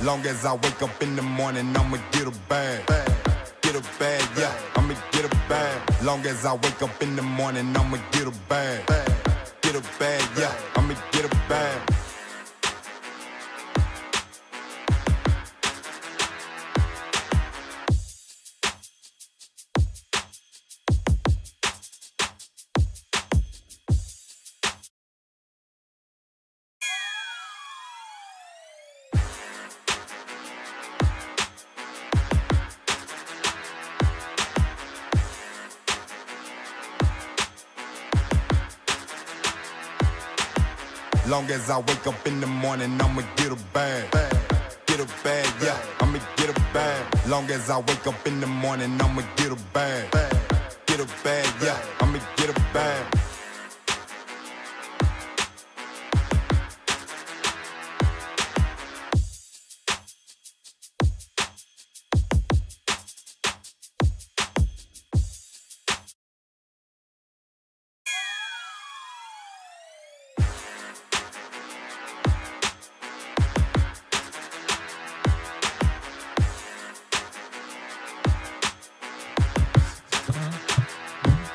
Long as I wake up in the morning, I'ma get a bag. Get a bag, yeah, I'ma get a bag. Long as I wake up in the morning, I'ma get a bag. Get a bag, yeah, I'ma get a bag. Long as I wake up in the morning, I'ma get a bag. Get a bag, yeah, I'ma get a bag. Long as I wake up in the morning, I'ma get a bag. Get a bag, yeah, I'ma get a bag.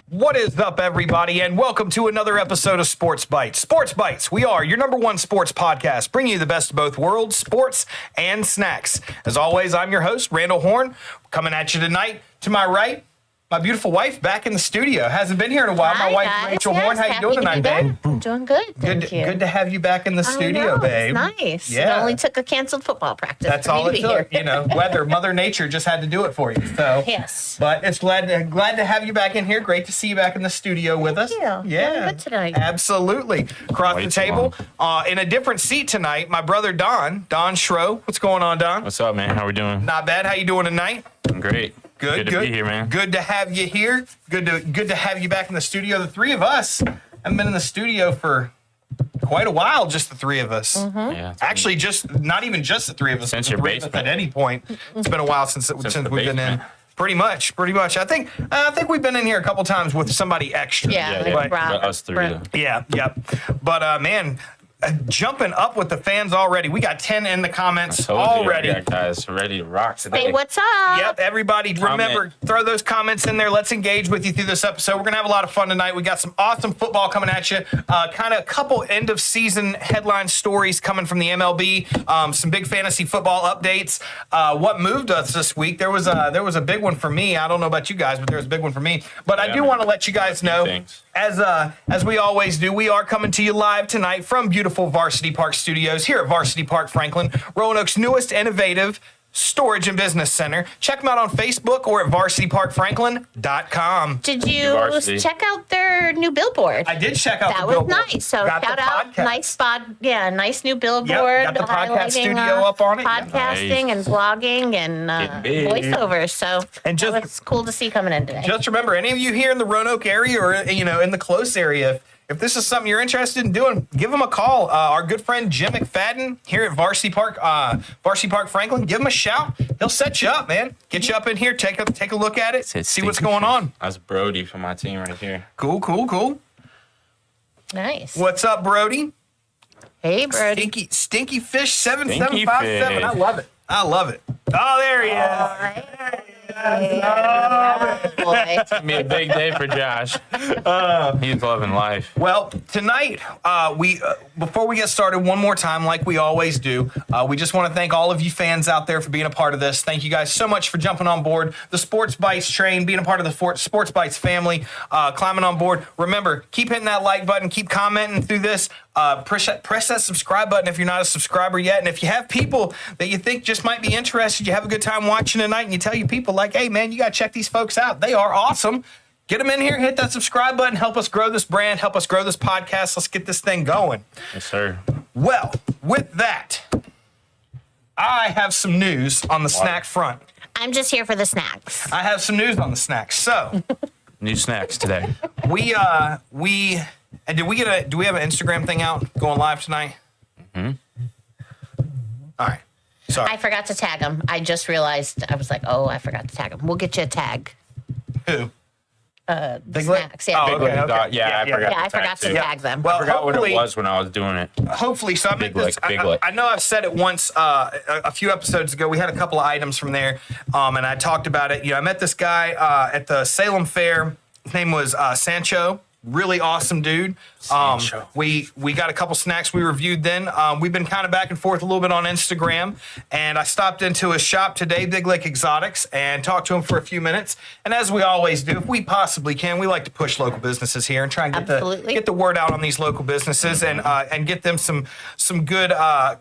What is up, everybody, and welcome to another episode of Sports Bites. Sports Bites, we are your number one sports podcast, bringing you the best of both worlds, sports and snacks. As always, I'm your host, Randall Horn, coming at you tonight. To my right, my beautiful wife back in the studio. Hasn't been here in a while. Hi, my wife, guys. Rachel Horn. How you doing tonight, babe? I'm doing good, thank you. Good to have you back in the studio, babe. It's nice. Yeah. It only took a canceled football practice That's for me all to it be took. here. You know, weather, Mother Nature just had to do it for you. So Yes. But it's glad to have you back in here. Great to see you back in the studio with us. Thank you. Yeah, Feeling good tonight. Absolutely. Across Way the too table, in a different seat tonight, my brother Don Schro. What's going on, Don? What's up, man? How we doing? Not bad. How you doing tonight? I'm great. Good to be here, man. Good to have you here. Good to have you back in the studio. The three of us haven't been in the studio for quite a while. Just the three of us. Yeah, Actually, not even just the three of us. Since the your three of us basement. at any point. It's been a while since we've the been in. basement. Pretty much. I think we've been in here a couple times with somebody extra. Yeah, Yeah, like Rob. but us three, Brent. though. Yeah. But man, jumping up with the fans already. We got 10 in the comments Told you, already. we got guys ready to rock today. Hey, what's up? Yep, everybody, remember, throw those comments in there. Let's engage with you through this episode. We're going to have a lot of fun tonight. We got some awesome football coming at you. Kind of a couple end-of-season headline stories coming from the MLB. Some big fantasy football updates. What moved us this week? There was a big one for me. I don't know about you guys, but there was a big one for me. But I do want to let you guys know, things. as we always do, we are coming to you live tonight from beautiful Varsity Park Studios here at Varsity Park Franklin, Roanoke's newest innovative storage and business center. Check them out on Facebook or at varsityparkfranklin.com. Did you Varsity. check out their new billboard? I did check out That the was billboard. nice. So Got shout the out, podcast. nice spot. Yeah, nice new billboard. got the podcast highlighting, studio up on it. Podcasting Nice. and blogging and Getting big. voiceovers. So And just- that was cool to see coming in today. Just remember, any of you here in the Roanoke area or in the close area, if this is something you're interested in doing, give them a call. Our good friend Jim McFadden here at Varsity Park Franklin, give him a shout. He'll set you up, man. Get you up in here, take a look at it, Said see what's stinky going fish. on. That's Brody from my team right here. Cool. Nice. What's up, Brody? Hey, Brody. Stinky Fish 7757. I Fish. love it. Oh, there he is. Boy. It's gonna be a big day for Josh. He's loving life. Well, tonight, before we get started, one more time, like we always do, we just want to thank all of you fans out there for being a part of this. Thank you guys so much for jumping on board the Sports Bites train, being a part of the Sports Bites family, climbing on board. Remember, keep hitting that like button, keep commenting through this. Press that subscribe button if you're not a subscriber yet. And if you have people that you think just might be interested, you have a good time watching tonight, and you tell your people like, hey, man, you got to check these folks out. They are awesome. Get them in here, hit that subscribe button, help us grow this brand, help us grow this podcast. Let's get this thing going. Yes, sir. Well, with that, I have some news on the snack front. I'm just here for the snacks. I have some news on the snacks. So, New snacks today. do we have an Instagram thing out going live tonight? Mm-hmm. All right. Sorry. I forgot to tag them. I just realized. I was like, oh, I forgot to tag them. We'll get you a tag. Who? Big snacks. Lick? Yeah. Oh, okay, okay. Yeah, I forgot. Yeah, I forgot to tag them. Well, I forgot what it hopefully- was when I was doing it. Hopefully, so I meant Big this. Lick, Big Lick. I know I've said it once a few episodes ago. We had a couple of items from there, and I talked about it. You know, I met this guy at the Salem Fair. His name was Sancho. Really awesome dude. Sancho. We got a couple snacks we reviewed then. We've been kind of back and forth a little bit on Instagram, and I stopped into his shop today, Big Lick Exotics, and talked to him for a few minutes. And as we always do, if we possibly can, we like to push local businesses here and try and get the word out on these local businesses and get them some good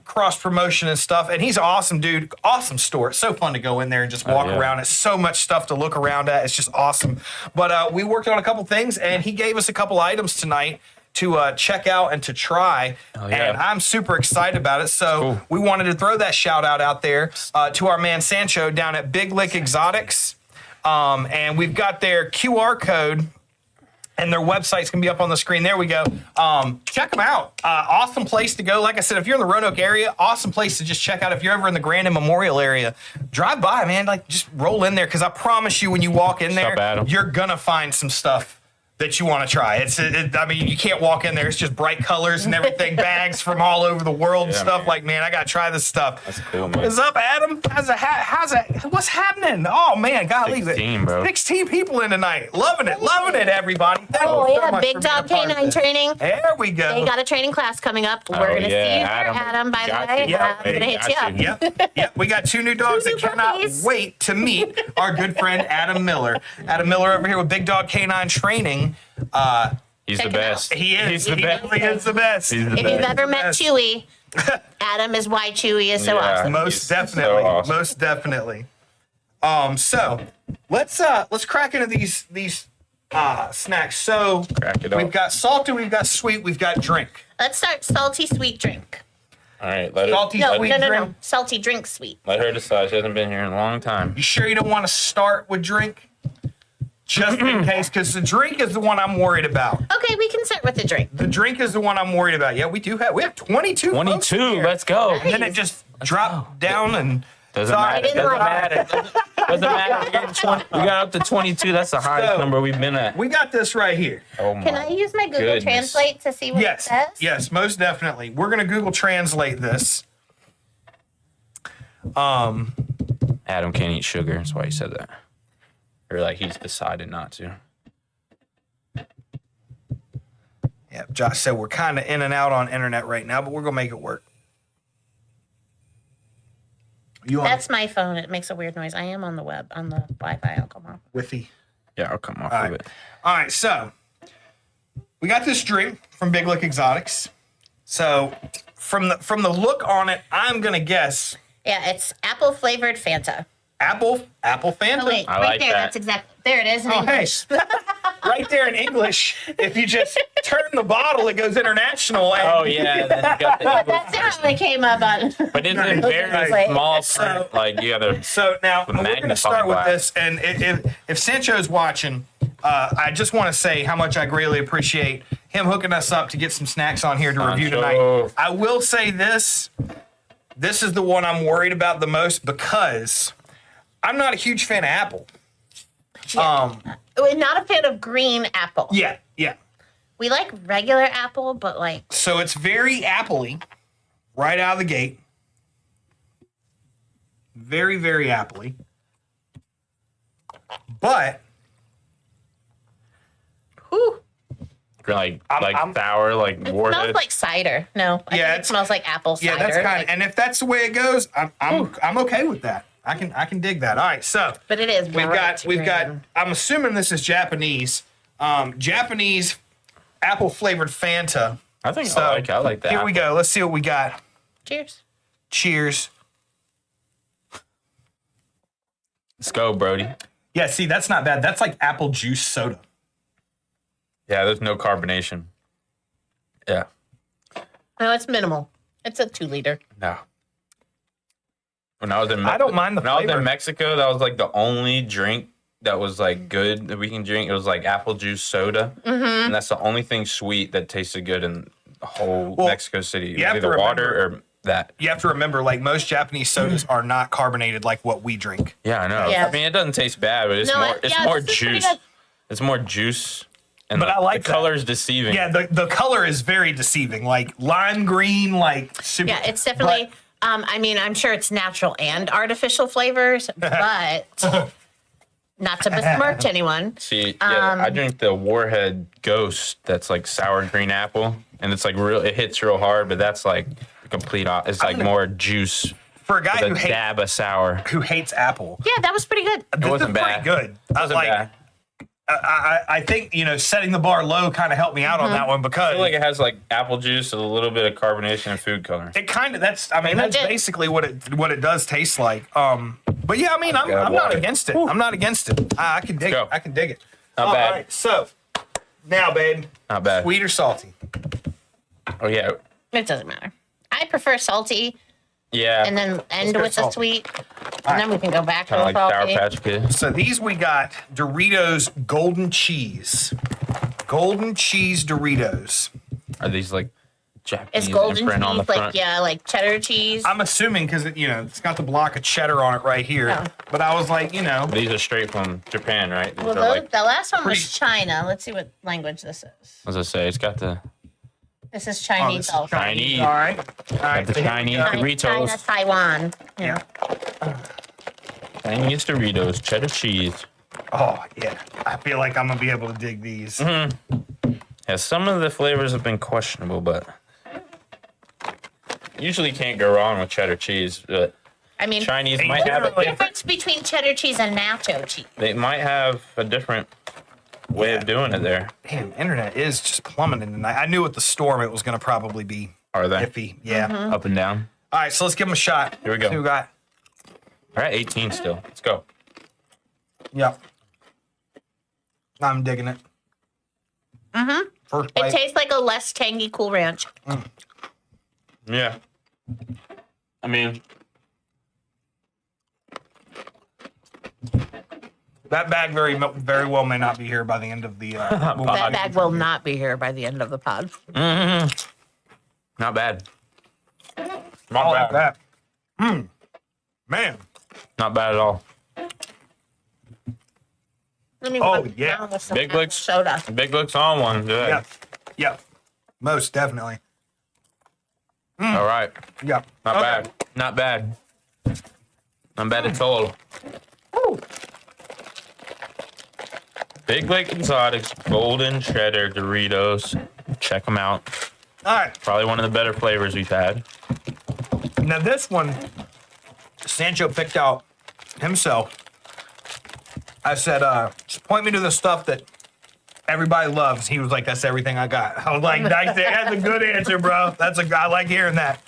cross promotion and stuff. And he's an awesome dude, awesome store. It's so fun to go in there and just walk around. It's so much stuff to look around at. It's just awesome. But we worked on a couple things, and he gave us a couple items tonight to check out and to try. And I'm super excited about it. So we wanted to throw that shout out there to our man Sancho down at Big Lick Exotics. And we've got their QR code and their website's gonna be up on the screen. There we go. Check them out. Awesome place to go. Like I said, if you're in the Roanoke area, awesome place to just check out. If you're ever in the Grandin Memorial area, drive by, man. Like just roll in there, because I promise you, when you walk in there, you're gonna find some stuff that you want to try. I mean, you can't walk in there. It's just bright colors and everything, bags from all over the world and stuff. Man. Like, man, I got to try this stuff. That's cool, man. What's up, Adam? How's it? What's happening? Oh, man, golly. 16, bro. 16 people in tonight. Loving it, everybody. Thank you so much Big for Dog being a part of Canine this. Training. There we go. They got a training class coming up. We're going to see you there, Adam, by the way. I'm going to hit you up. Yep. We got two new dogs that cannot wait to meet our good friend Adam Miller. Adam Miller over here with Big Dog Canine Training. He's the best. He is. He really is the best. If you've ever met Chewy, Adam is why Chewy is so awesome. Most definitely. So awesome. Most definitely. So let's crack into these snacks. So we've got salty, we've got sweet, we've got drink. Let's start salty sweet drink. All right, No. Salty drink sweet. Let her decide. She hasn't been here in a long time. You sure you don't want to start with drink? Just in case, because the drink is the one I'm worried about. Okay, we can start with the drink. The drink is the one I'm worried about. Yeah, we have 22. 22. Let's go. And then it just dropped down and doesn't matter. Doesn't matter. We got up to 22. That's the highest number we've been at. We got this right here. Oh my Can I use my Google Translate to see what it says? Yes, most definitely. We're gonna Google Translate this. Adam can't eat sugar. That's why he said that. Or like he's decided not to. Yeah, Josh said we're kind of in and out on internet right now, but we're gonna make it work. That's my phone. It makes a weird noise. I am on the web, on the Wi-Fi. I'll come off. Withy. Yeah, I'll come off of it. All right, so we got this drink from Big Lick Exotics. So from the look on it, I'm gonna guess. Yeah, it's apple flavored Fanta. Apple Fanta. Oh, wait, I right like there. that. That's exactly. There it is in English. Hey. Right there in English. If you just turn the bottle, it goes international. And Oh yeah, then you got the English. That's how it came up on. But it's in very small print. Like you gotta. So now we're going to start with glass. this, and if Sancho's watching, I just want to say how much I greatly appreciate him hooking us up to get some snacks on here to review tonight. I will say this is the one I'm worried about the most, because I'm not a huge fan of apple. We're not a fan of green apple. Yeah. We like regular apple, but like. So it's very apple-y right out of the gate. Very, very apple-y. But. Whew. Like sour, like It water. smells like cider. No, I think it smells like apple cider. Yeah, that's kind of, and if that's the way it goes, I'm okay with that. I can dig that. All right, so but it is. We've got. I'm assuming this is Japanese. Japanese apple flavored Fanta. I think So, I like that. Here we go. Let's see what we got. Cheers. Cheers. Let's go, Brody. Yeah, see, that's not bad. That's like apple juice soda. Yeah, there's no carbonation. Yeah. No, it's minimal. It's a 2-liter. No. When I was in I don't mind the when I was flavor. in Mexico, that was like the only drink that was like good that we can drink. It was like apple juice soda, and that's the only thing sweet that tasted good in the whole Mexico City. It you have was to either water remember- or that. You have to remember, like most Japanese sodas are not carbonated like what we drink. Yeah, I know. Yeah. I mean, it doesn't taste bad, but it's No, more. It's yeah, more this is pretty juice. good. It's more juice. And But I like the color is deceiving. Yeah, the color is very deceiving, like lime green, like super. Yeah, it's definitely. I mean, I'm sure it's natural and artificial flavors, but not to besmirch anyone. See, I drink the Warhead Ghost. That's like sour green apple, and it's like real. It hits real hard, but that's like complete. It's like more juice. For a guy with a dab of sour. who hates apple. Yeah, that was pretty good. It wasn't bad. Pretty good. It wasn't bad. I think, setting the bar low kind of helped me out on that one because I feel like it has like apple juice, a little bit of carbonation, and food coloring. it kind of that's basically what it does taste like. But yeah, I mean, I'm not water. against it. I'm not against it. I can dig it. I can dig it. Not bad. All right, so now, babe, Not bad. sweet or salty? Oh yeah, It doesn't matter. I prefer salty, yeah. and then end go with the salty. sweet, and then we can go back to Kind the of like Sour salty. Patch Kids. So these we got Doritos Golden Cheese. Golden Cheese Doritos. Are these like Japanese It's golden imprint on the cheese, front? like cheddar cheese. I'm assuming because it's got the block of cheddar on it right here. Oh. But I was like, These are straight from Japan, right? These Well, are like, the last one pretty- was China. Let's see what language this is. as I say, it's got the This is this Chinese is also. Chinese. All right. the so here we Chinese go. Doritos. China, Taiwan. Yeah. Chinese Doritos, cheddar cheese. Oh, yeah. I feel like I'm going to be able to dig these. Yeah, some of the flavors have been questionable, but usually can't go wrong with cheddar cheese. But I mean, Chinese Hey, might have a what's the different. difference between cheddar cheese and nacho cheese? They might have a different way of doing it there. Damn, internet is just plummeting tonight. I knew with the storm it was going to probably be Are they iffy. Yeah. up and down? All right, so let's give them a shot. Here we go. See what we got. We're at 18 still. Let's go. Yep. I'm digging it. First It bite. tastes like a less tangy Cool Ranch. Yeah. I mean, That bag very well may not be here by the end of the. That bag will not be here by the end of the pod. not bad. Not All bad. like that. Man. Not bad at all. Let me Oh, walk yeah. down with some Big apple licks. soda. Big looks on one. Good. Yep. Yep. Most definitely. All right. Yep. Not Okay. bad. Not bad. Not bad at all. Big Lake Exotics Golden Cheddar Doritos. Check them out. All right. Probably one of the better flavors we've had. Now this one, Sancho picked out himself. I said, just point me to the stuff that everybody loves. He was like, that's everything I got. I was like, nice. That's a good answer, bro. I like hearing that.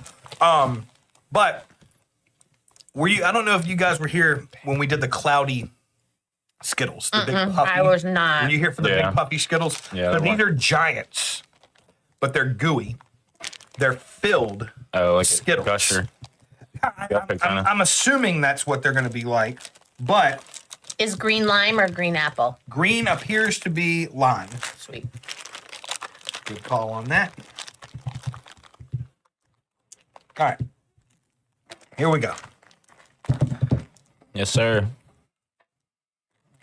But were you? I don't know if you guys were here when we did the cloudy Skittles. The big puffy. I was not. Were you here for the Yeah. big puffy Skittles? Yeah, So they these were. are giants, but they're gooey. They're filled. Oh, like Skittles. a gusher. kinda. I'm assuming that's what they're going to be like, but Is green lime or green apple? green appears to be lime. Sweet. Good call on that. All right. Here we go. Yes, sir.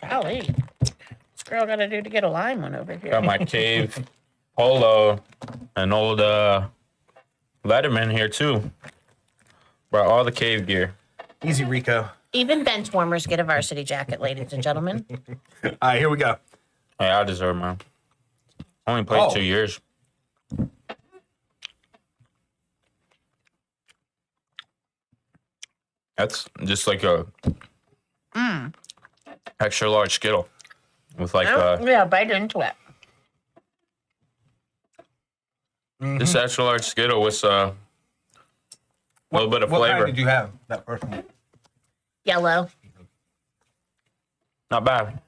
Golly. What's girl got to do to get a lime one over here? Got my cave polo, an old Letterman here too. Brought all the cave gear. Easy, Rico. Even bench warmers get a varsity jacket, ladies and gentlemen. All right, here we go. Hey, I deserve mine. Only played Oh. 2 years. That's just like a extra large Skittle with like Yeah, bite into it. this extra large Skittle with a little bit of What kind flavor. did you have? That first one. Yellow. Not bad.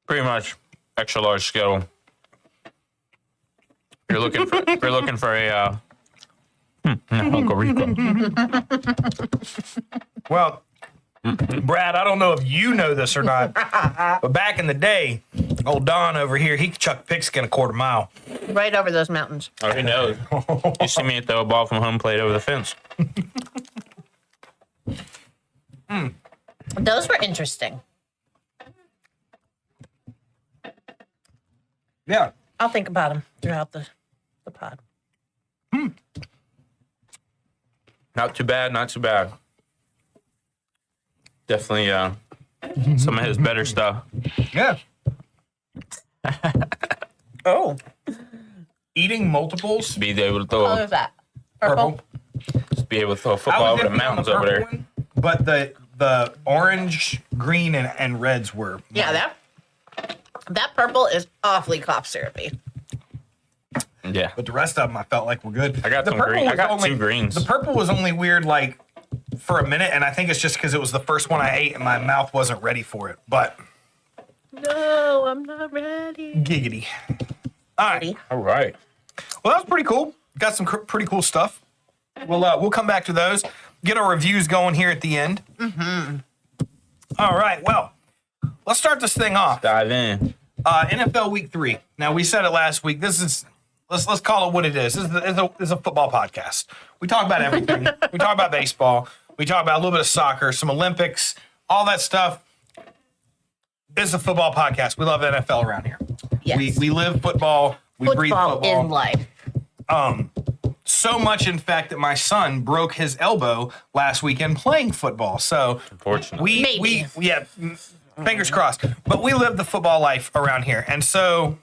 Pretty much extra large Skittle. If you're looking for a Uncle Rico. Well, Brad, I don't know if you know this or not, but back in the day, old Don over here, he could chuck pigskin a quarter mile. Right over those mountains. Oh, he knows. You see me throw a ball from home plate over the fence. Those were interesting. Yeah. I'll think about them throughout the pod. Not too bad. Not too bad. Definitely some of his better stuff. Yeah. Oh. Eating multiples. Be able to What throw, was that? Purple? be able to throw a I football was over the definitely on mountains the over purple there. one, but the orange, green, and reds were. Yeah, that purple is awfully cough syrupy. Yeah. But the rest of them I felt like were good. I got the some purple green. I was got only, 2 greens. The purple was only weird like for a minute, and I think it's just because it was the first one I ate and my mouth wasn't ready for it. But No, I'm not ready. giggity. All right. All right. Well, that was pretty cool. Got some pretty cool stuff. We'll come back to those. Get our reviews going here at the end. Mm-hmm. All right. Well, let's start this thing off. Dive in. NFL Week 3. Now we said it last week. This is let's call it what it is. This is a football podcast. We talk about everything. We talk about baseball. We talk about a little bit of soccer, some Olympics, all that stuff. This is a football podcast. We love NFL around here. Yes. We live football. We breathe Football football. is life. So much, in fact, that my son broke his elbow last weekend playing football. So Unfortunately. Maybe. fingers crossed. But we live the football life around here. And so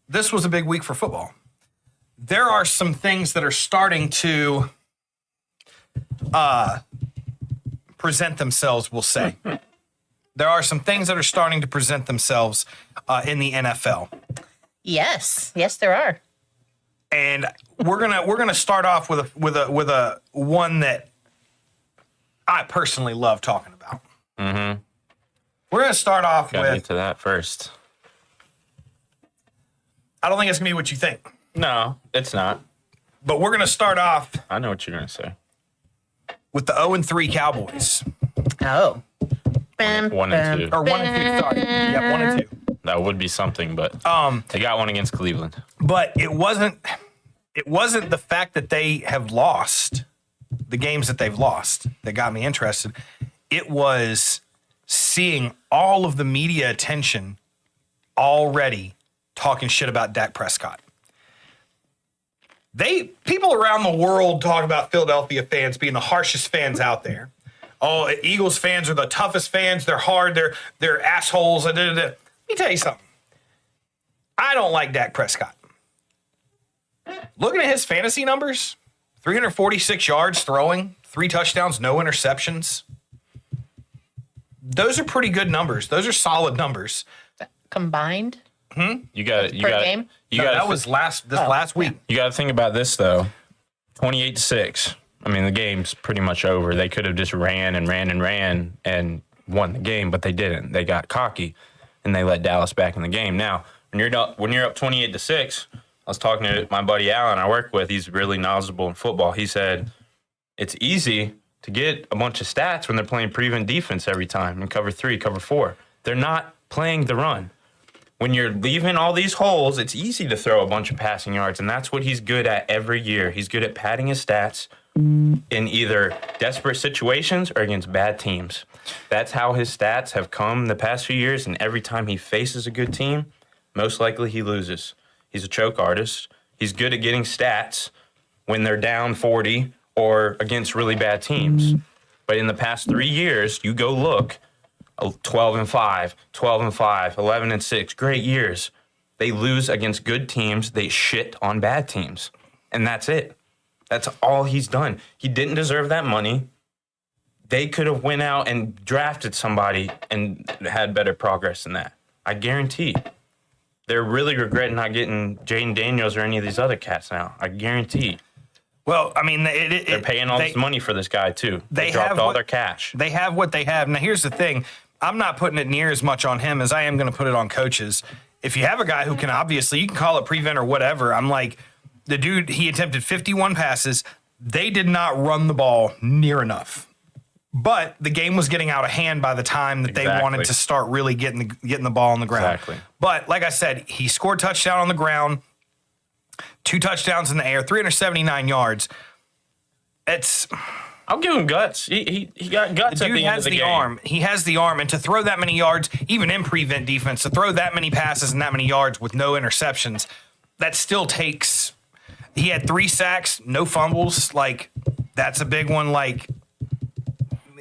this was a big week for football. There are some things that are starting to present themselves, we'll say. There are some things that are starting to present themselves in the NFL. Yes. Yes, there are. And we're gonna start off with a one that I personally love talking about. Mm-hmm. We're gonna start off Gotta get with. to that first. I don't think it's gonna be what you think, No, it's not. but we're gonna start off I know what you're gonna say. with the 0-3 Cowboys, Oh. 1 and 2. or 1 and 2. Sorry, yeah, 1 and 2. That would be something, but they got one against Cleveland. But it wasn't the fact that they have lost the games that they've lost that got me interested. It was seeing all of the media attention already talking shit about Dak Prescott. People around the world talk about Philadelphia fans being the harshest fans out there. Oh, Eagles fans are the toughest fans. They're hard. They're assholes. Let me tell you something. I don't like Dak Prescott. Looking at his fantasy numbers, 346 yards throwing, 3 touchdowns, no interceptions. Those are pretty good numbers. Those are solid numbers. Combined? You got Per game? That was last week. You got to think about this though. 28-6. I mean, the game's pretty much over. They could have just ran and won the game, but they didn't. They got cocky and they let Dallas back in the game. Now, when you're up 28-6, I was talking to my buddy Alan I work with. He's really knowledgeable in football. He said it's easy to get a bunch of stats when they're playing prevent defense every time in cover 3, cover 4. They're not playing the run. When you're leaving all these holes, it's easy to throw a bunch of passing yards, and that's what he's good at every year. He's good at padding his stats in either desperate situations or against bad teams. That's how his stats have come the past few years, and every time he faces a good team, most likely he loses. He's a choke artist. He's good at getting stats when they're down 40 or against really bad teams. But in the past 3 years, you go look, 12-5, 12-5, 11-6, great years. They lose against good teams. They shit on bad teams. And that's it. That's all he's done. He didn't deserve that money. They could have went out and drafted somebody and had better progress than that. I guarantee. They're really regretting not getting Jaden Daniels or any of these other cats now. I guarantee. Well, I mean, They're paying all this money for this guy, too. They have dropped all their cash. They have what they have. Now, here's the thing. I'm not putting it near as much on him as I am going to put it on coaches. If you have a guy who can obviously, you can call it prevent or whatever. I'm like, the dude, he attempted 51 passes. They did not run the ball near enough. But the game was getting out of hand by the time that they wanted to start really getting the ball on the ground. Exactly. But like I said, he scored touchdown on the ground, 2 touchdowns in the air, 379 yards. I'll give him guts. He got guts at Dude the end has of the the game. arm. He has the arm, and to throw that many yards, even in prevent defense, to throw that many passes and that many yards with no interceptions, that still takes. He had 3 sacks, no fumbles. Like, that's a big one. Like,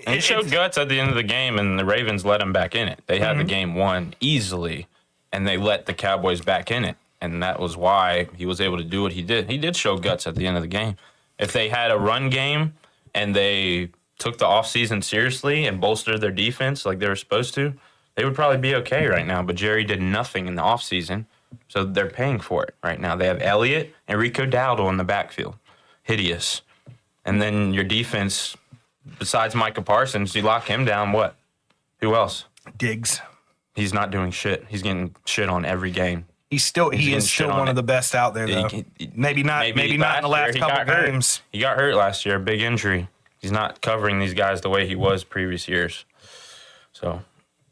And he showed guts at the end of the game, and the Ravens let him back in it. They had the game won easily, and they let the Cowboys back in it. And that was why he was able to do what he did. He did show guts at the end of the game. If they had a run game and they took the offseason seriously and bolstered their defense like they were supposed to, they would probably be okay right now. But Jerry did nothing in the offseason, so they're paying for it right now. They have Elliott and Rico Dowdle in the backfield. Hideous. And then your defense, besides Micah Parsons, you lock him down, what? Who else? Diggs. He's not doing shit. He's getting shit on every game. He is still one of the best out there, though. Maybe not in the last couple games. He got hurt last year, big injury. He's not covering these guys the way he was previous years. So,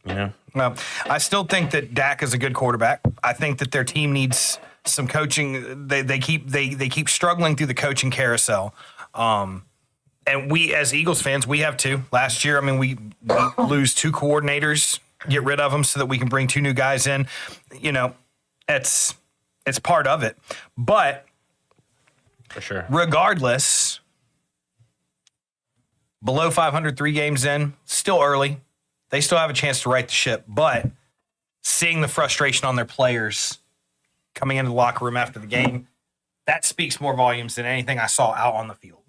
Well, I still think that Dak is a good quarterback. I think that their team needs some coaching. They keep struggling through the coaching carousel. And we, as Eagles fans, we have too. Last year, I mean, we lose 2 coordinators, get rid of them so that we can bring 2 new guys in. It's part of it. But for sure, regardless, below 500, 3 games in, still early. They still have a chance to right the ship. But seeing the frustration on their players coming into the locker room after the game, that speaks more volumes than anything I saw out on the field.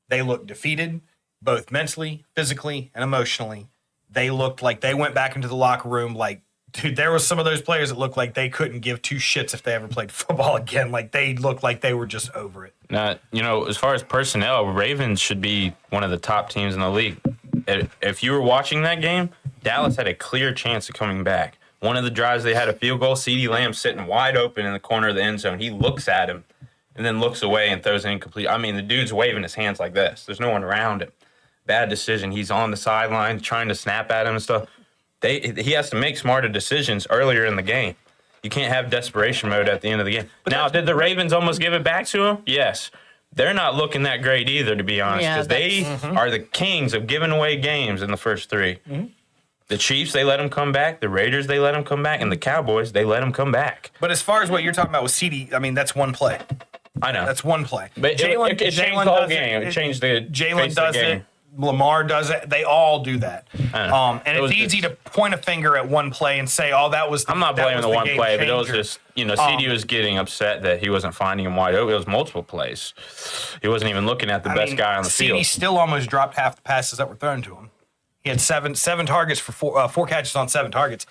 They looked defeated, both mentally, physically, and emotionally. They looked like they went back into the locker room like, dude, there was some of those players that looked like they couldn't give 2 shits if they ever played football again. Like, they looked like they were just over it. Now, as far as personnel, Ravens should be one of the top teams in the league. If you were watching that game, Dallas had a clear chance of coming back. One of the drives, they had a field goal. CeeDee Lamb sitting wide open in the corner of the end zone. He looks at him and then looks away and throws an incomplete. I mean, the dude's waving his hands like this. There's no one around him. Bad decision. He's on the sideline trying to snap at him and stuff. He has to make smarter decisions earlier in the game. You can't have desperation mode at the end of the game. Now, did the Ravens almost give it back to him? Yes. They're not looking that great either, to be honest, because they are the kings of giving away games in the first 3. Mm-hmm. The Chiefs, they let them come back. The Raiders, they let them come back. And the Cowboys, they let them come back. But as far as what you're talking about with CeeDee, I mean, that's one play. I know. That's one play. But it changed the whole game. It changed the Jalen does it. Lamar does it. They all do that. And it's easy to point a finger at one play and say, "Oh, that was." I'm not blaming the one play, but it was just CD was getting upset that he wasn't finding him wide open. It was multiple plays. He wasn't even looking at the best guy on the field. CD still almost dropped half the passes that were thrown to him. He had seven targets for 4 catches on 7 targets.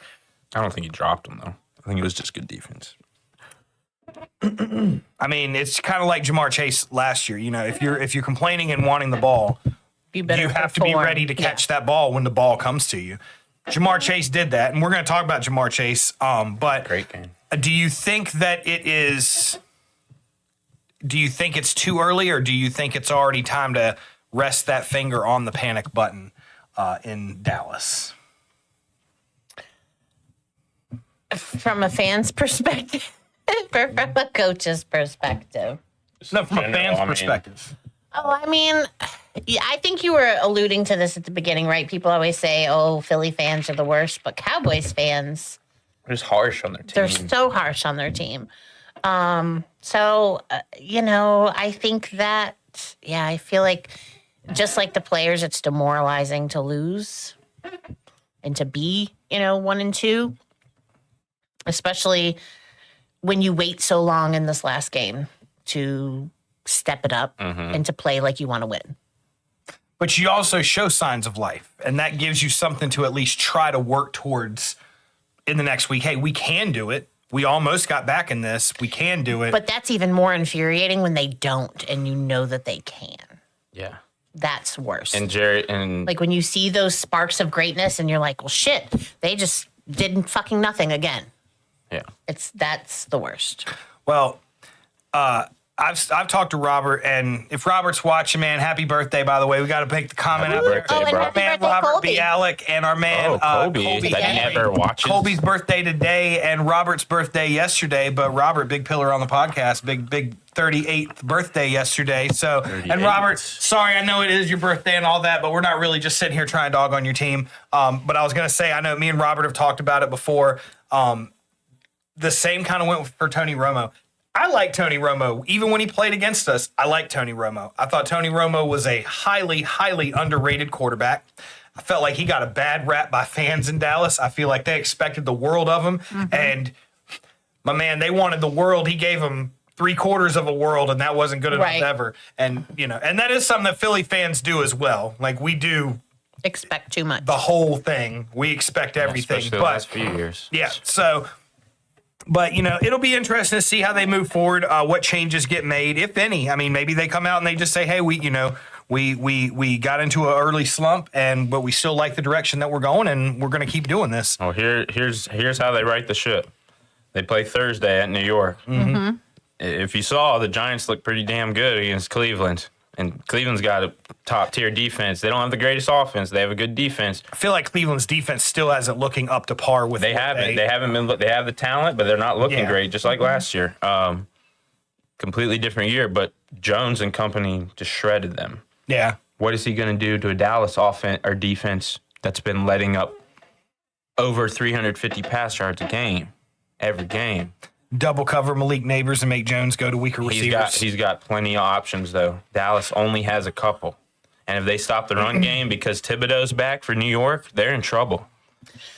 I don't think he dropped them though. I think it was just good defense. I mean, it's kind of like Jamar Chase last year. If you're complaining and wanting the ball, you have to be ready to catch that ball when the ball comes to you. Jamar Chase did that, and we're going to talk about Jamar Chase. But great game. Do you think that it is? Do you think it's too early, or do you think it's already time to rest that finger on the panic button in Dallas? From a fan's perspective, or from a coach's perspective? No, from a fan's perspective. Oh, I mean, I think you were alluding to this at the beginning, right? People always say, "Oh, Philly fans are the worst," but Cowboys fans, they're just harsh on their team. They're so harsh on their team. I think that, I feel like just like the players, it's demoralizing to lose and to be, 1-2, especially when you wait so long in this last game to step it up and to play like you want to win. But you also show signs of life, and that gives you something to at least try to work towards in the next week. Hey, we can do it. We almost got back in this. We can do it. But that's even more infuriating when they don't, and you know that they can. Yeah. That's worse. And Jerry, and like when you see those sparks of greatness and you're like, well, shit, they just did fucking nothing again. Yeah. That's the worst. Well, I've talked to Robert, and if Robert's watching, man, happy birthday, by the way. We got to make the comment out there. Happy birthday, bro. Our man Robert Bialik and our man Colby that Henley. never watches. Colby's birthday today and Robert's birthday yesterday, but Robert, big pillar on the podcast, big 38th birthday yesterday. So, 38. and Robert, sorry, I know it is your birthday and all that, but we're not really just sitting here trying to dog on your team. But I was going to say, I know me and Robert have talked about it before. The same kind of went for Tony Romo. I like Tony Romo. Even when he played against us, I like Tony Romo. I thought Tony Romo was a highly, highly underrated quarterback. I felt like he got a bad rap by fans in Dallas. I feel like they expected the world of him. Mm-hmm. And my man, they wanted the world. He gave them 3/4 of a world, and that wasn't good enough ever. And, and that is something that Philly fans do as well. Like, we do expect too much. The whole thing. We expect everything. Especially the last few years. Yeah. So, but, it'll be interesting to see how they move forward, what changes get made, if any. I mean, maybe they come out and they just say, hey, we got into an early slump, but we still like the direction that we're going, and we're going to keep doing this. Well, here's how they right the ship. They play Thursday at New York. Mm-hmm. If you saw, the Giants look pretty damn good against Cleveland. And Cleveland's got a top-tier defense. They don't have the greatest offense. They have a good defense. I feel like Cleveland's defense still hasn't looking up to par with. They haven't. They haven't been. They have the talent, but they're not looking great. Just like last year. Completely different year. But Jones and company just shredded them. Yeah. What is he going to do to a Dallas offense or defense that's been letting up over 350 pass yards a game every game? Double cover Malik Neighbors and make Jones go to weaker receivers. He's got plenty of options, though. Dallas only has a couple. And if they stop the run game because Thibodeau's back for New York, they're in trouble.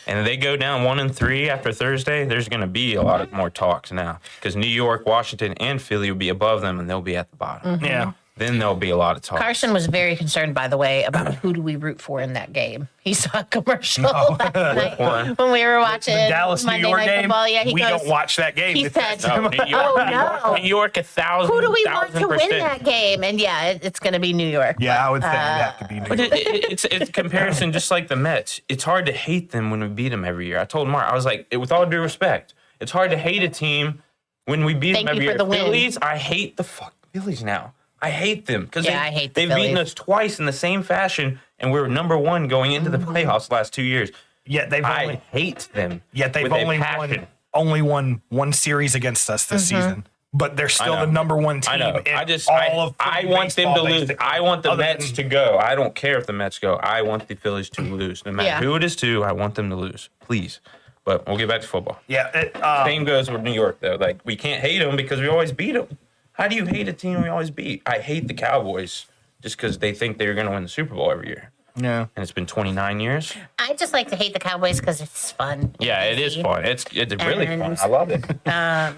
And if they go down 1-3 after Thursday, there's going to be a lot of more talks now. Because New York, Washington, and Philly will be above them, and they'll be at the bottom. Mm-hmm. Yeah. Then there'll be a lot of talk. Carson was very concerned, by the way, about who do we root for in that game. He saw a commercial last night when we were watching the Dallas Monday New York Night game. Football. Yeah, we don't watch that game. He said, No, New York, New York, 1,000. Who do we want to win 1,000%. that game? And it's going to be New York. Yeah, I would say it'd have to be New But York. it's a comparison just like the Mets. It's hard to hate them when we beat them every year. I told Mark, I was like, with all due respect, it's hard to hate a team when we beat them every year. For the Phillies, I hate the Phillies now. I hate them because I hate the they've Phillies. beaten us twice in the same fashion, and we're number one going into the playoffs the last 2 years. Yet they've I hate them. Yet they've with only won one series against us this season. But they're still the number one team. I know. In I want them to lose. basically. I want the Other Mets than- to go. I don't care if the Mets go. I want the Phillies to lose. No matter who it is to, I want them to lose. Please. But we'll get back to football. Yeah. Same goes with New York, though. Like, we can't hate them because we always beat them. How do you hate a team we always beat? I hate the Cowboys just because they think they're going to win the Super Bowl every year. Yeah. And it's been 29 years. I just like to hate the Cowboys because it's fun. Yeah, it is fun. It's really fun. And- I love it.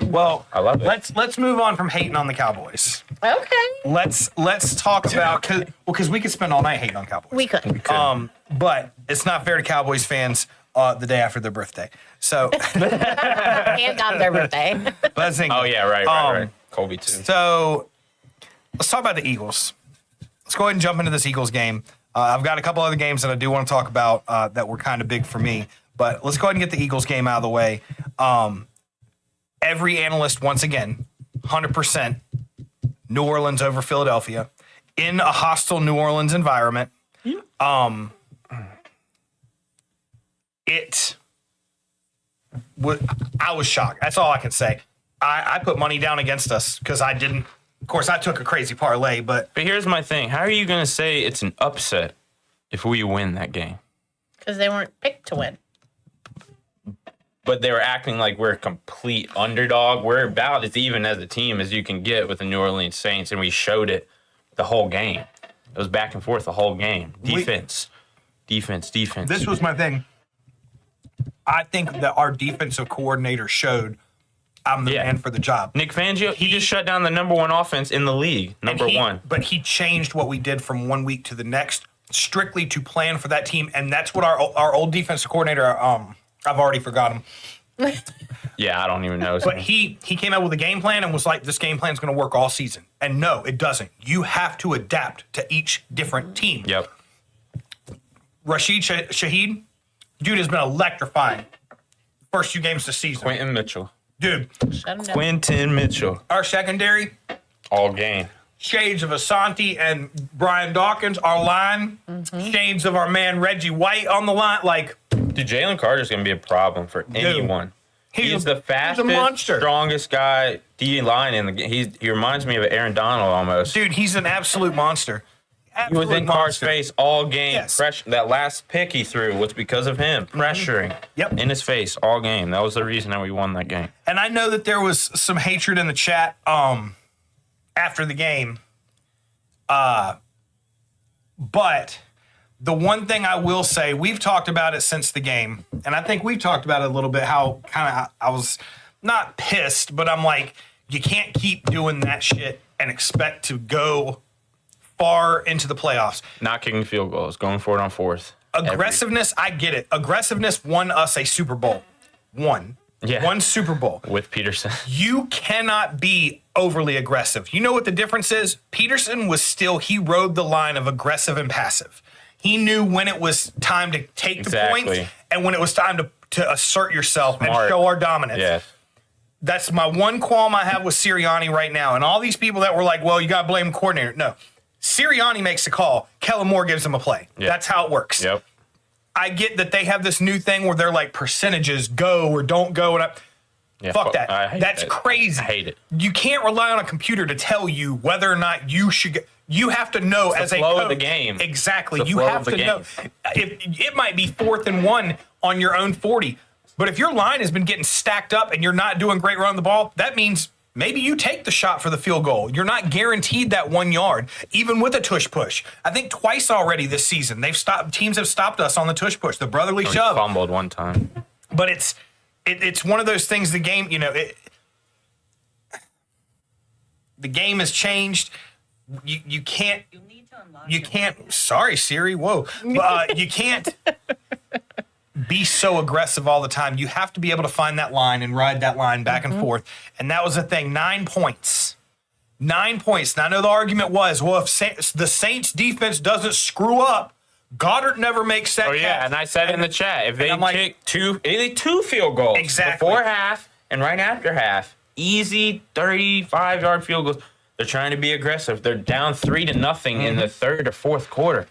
Well, I love it. Let's move on from hating on the Cowboys. Okay. Let's talk about because we could spend all night hating on Cowboys. We could. But it's not fair to Cowboys fans the day after their birthday. So And on their birthday. let's think. Oh, yeah, right. Colby, too. So let's talk about the Eagles. Let's go ahead and jump into this Eagles game. I've got a couple other games that I do want to talk about that were kind of big for me. But let's go ahead and get the Eagles game out of the way. Every analyst, once again, 100% New Orleans over Philadelphia in a hostile New Orleans environment. I was shocked. That's all I can say. I put money down against us because I didn't. Of course, I took a crazy parlay, but here's my thing. How are you going to say it's an upset if we win that game? Because they weren't picked to win. But they were acting like we're a complete underdog. We're about as even as a team as you can get with the New Orleans Saints, and we showed it the whole game. It was back and forth the whole game. Defense. this was my thing. I think that our defensive coordinator showed I'm the man for the job. Nick Fangio, he just shut down the number one offense in the league. Number one. But he changed what we did from 1 week to the next strictly to plan for that team. And that's what our old defensive coordinator, I've already forgot him. Yeah, I don't even know. But he came out with a game plan and was like, this game plan is going to work all season. And no, it doesn't. You have to adapt to each different team. Yep. Rashid Shaheed, dude has been electrifying. First 2 games this season. Quentin Mitchell. Dude, Shut 'em down. Quentin Mitchell. our secondary, all game. Shades of Asante and Brian Dawkins, our line. Shades of our man Reggie White on the line. Like, Dude, Jalen Carter's going to be a problem for anyone. He's the fastest, monster. strongest guy D line in the game. He reminds me of Aaron Donald almost. Dude, he's an absolute monster. He was in Carr's face all game. Yes. That last pick he threw was because of him pressuring in his face all game. That was the reason that we won that game. And I know that there was some hatred in the chat after the game. But the one thing I will say, we've talked about it since the game, and I think we've talked about it a little bit, how kind of I was not pissed, but I'm like, you can't keep doing that shit and expect to go far into the playoffs. Not kicking field goals, going for it on fourth. Aggressiveness, I get it. Aggressiveness won us a Super Bowl. One Super Bowl. With Peterson. You cannot be overly aggressive. You know what the difference is? Peterson he rode the line of aggressive and passive. He knew when it was time to take the points and when it was time to assert yourself and show our dominance. Yeah. That's my one qualm I have with Sirianni right now. And all these people that were like, well, you got to blame the coordinator. No. Sirianni makes a call. Kellen Moore gives him a play. Yep. That's how it works. Yep. I get that they have this new thing where they're like percentages, go or don't go. And fuck that. That's crazy. I hate it. You can't rely on a computer to tell you whether or not you should get. You have to know it's as the a flow coach. Of the game. Exactly. You have to know. If it might be 4th and 1 on your own 40, but if your line has been getting stacked up and you're not doing great running the ball, that means maybe you take the shot for the field goal. You're not guaranteed that 1 yard, even with a tush push. I think twice already this season teams have stopped us on the tush push, the brotherly shove. Fumbled one time. But it's one of those things. The game, the game has changed. You can't. Sorry, Siri. Whoa. You can't be so aggressive all the time. You have to be able to find that line and ride that line back and forth. And that was the thing. 9 points. 9 points. Now, I know the argument was, well, if the Saints defense doesn't screw up, Goddard never makes that catch. Yeah, and I said in the chat, if they kick two field goals before half and right after half, easy 35-yard field goals. They're trying to be aggressive. They're down 3-0 in the third or fourth quarter.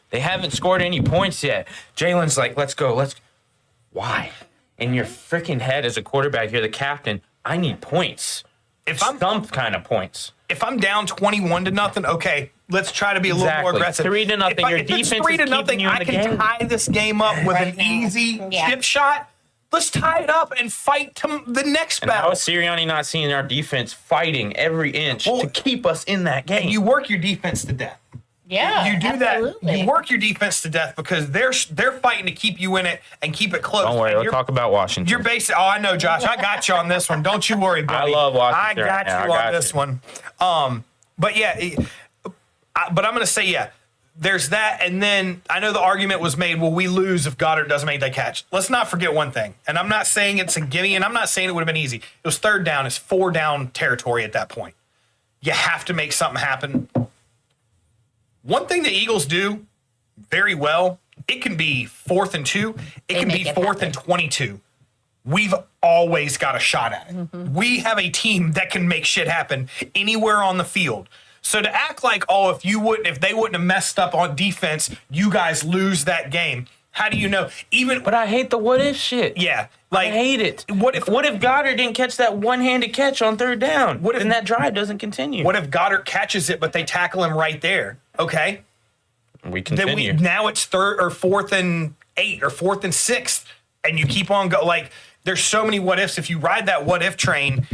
They haven't scored any points yet. Jalen's like, let's go. Why? In your freaking head as a quarterback, you're the captain. I need points. Some kind of points. If I'm down 21-0, okay, let's try to be a little more aggressive. 3-0. Your defense is keeping you in the game. I can tie this game up with an easy chip shot. Let's tie it up and fight to the next battle. How is Sirianni not seeing our defense fighting every inch to keep us in that game? And you work your defense to death. Yeah, you do absolutely. that. You work your defense to death because they're fighting to keep you in it and keep it close. Don't worry, we'll talk about Washington. You're basically. Oh, I know, Josh. I got you on this one. Don't you worry, buddy. I love Washington. I got you on this one. But yeah, but I'm going to say there's that, and then I know the argument was made, well, we lose if Goddard doesn't make that catch. Let's not forget one thing, and I'm not saying it's a gimme, and I'm not saying it would have been easy. It was 3rd down. It's 4-down territory at that point. You have to make something happen. One thing the Eagles do very well, it can be 4th and 2. It can be 4th and 22. We've always got a shot at it. We have a team that can make shit happen anywhere on the field. So to act like, oh, if they wouldn't have messed up on defense, you guys lose that game. How do you know? But I hate the what if shit. Yeah, I hate it. What if Goddard didn't catch that one-handed catch on 3rd down? Then that drive doesn't continue? What if Goddard catches it, but they tackle him right there? Okay, we continue. Now it's 3rd or 4th and 8 or 4th and 6th, and you keep on go. Like, there's so many what ifs. If you ride that what if train,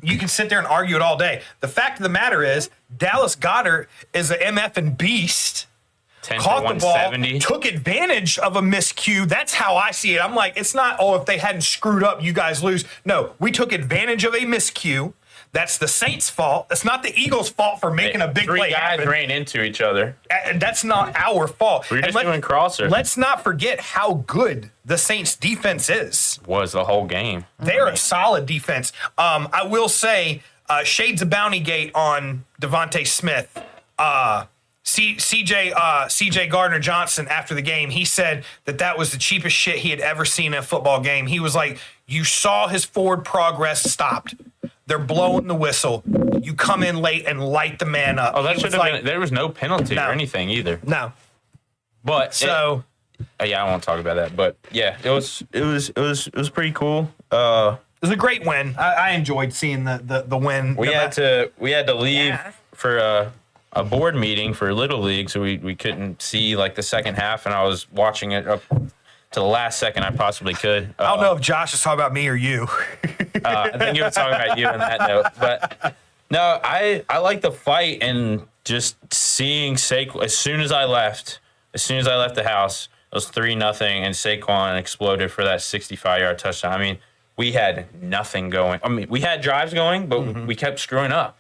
you can sit there and argue it all day. The fact of the matter is, Dallas Goedert is an MF beast. 10 caught the ball, 170. took advantage of a miscue. That's how I see it. I'm like, it's not, oh, if they hadn't screwed up, you guys lose. No, we took advantage of a miscue. That's the Saints' fault. That's not the Eagles' fault for making a big play happen. 3 guys ran into each other. And that's not our fault. We're just doing crosser. Let's not forget how good the Saints' defense is. Was the whole game. They're a solid defense. I will say, shades of Bountygate on Devontae Smith. CJ Gardner-Johnson, after the game, he said that was the cheapest shit he had ever seen in a football game. He was like, you saw his forward progress stopped. They're blowing the whistle. you come in late and light the man up. Oh, that He should was have been. There was no penalty No. or anything either. no. But So yeah, I won't talk about that. But yeah, it was pretty cool. it was a great win. I enjoyed seeing the win. We had to leave for a board meeting for Little League, so we couldn't see like the second half, and I was watching it up to the last second I possibly could. I don't know if Josh is talking about me or you. I think you were talking about you in that note, but no, I like the fight and just seeing Saquon. As soon as I left the house, it was 3-0, and Saquon exploded for that 65-yard touchdown. I mean, we had nothing going. I mean, we had drives going, but we kept screwing up,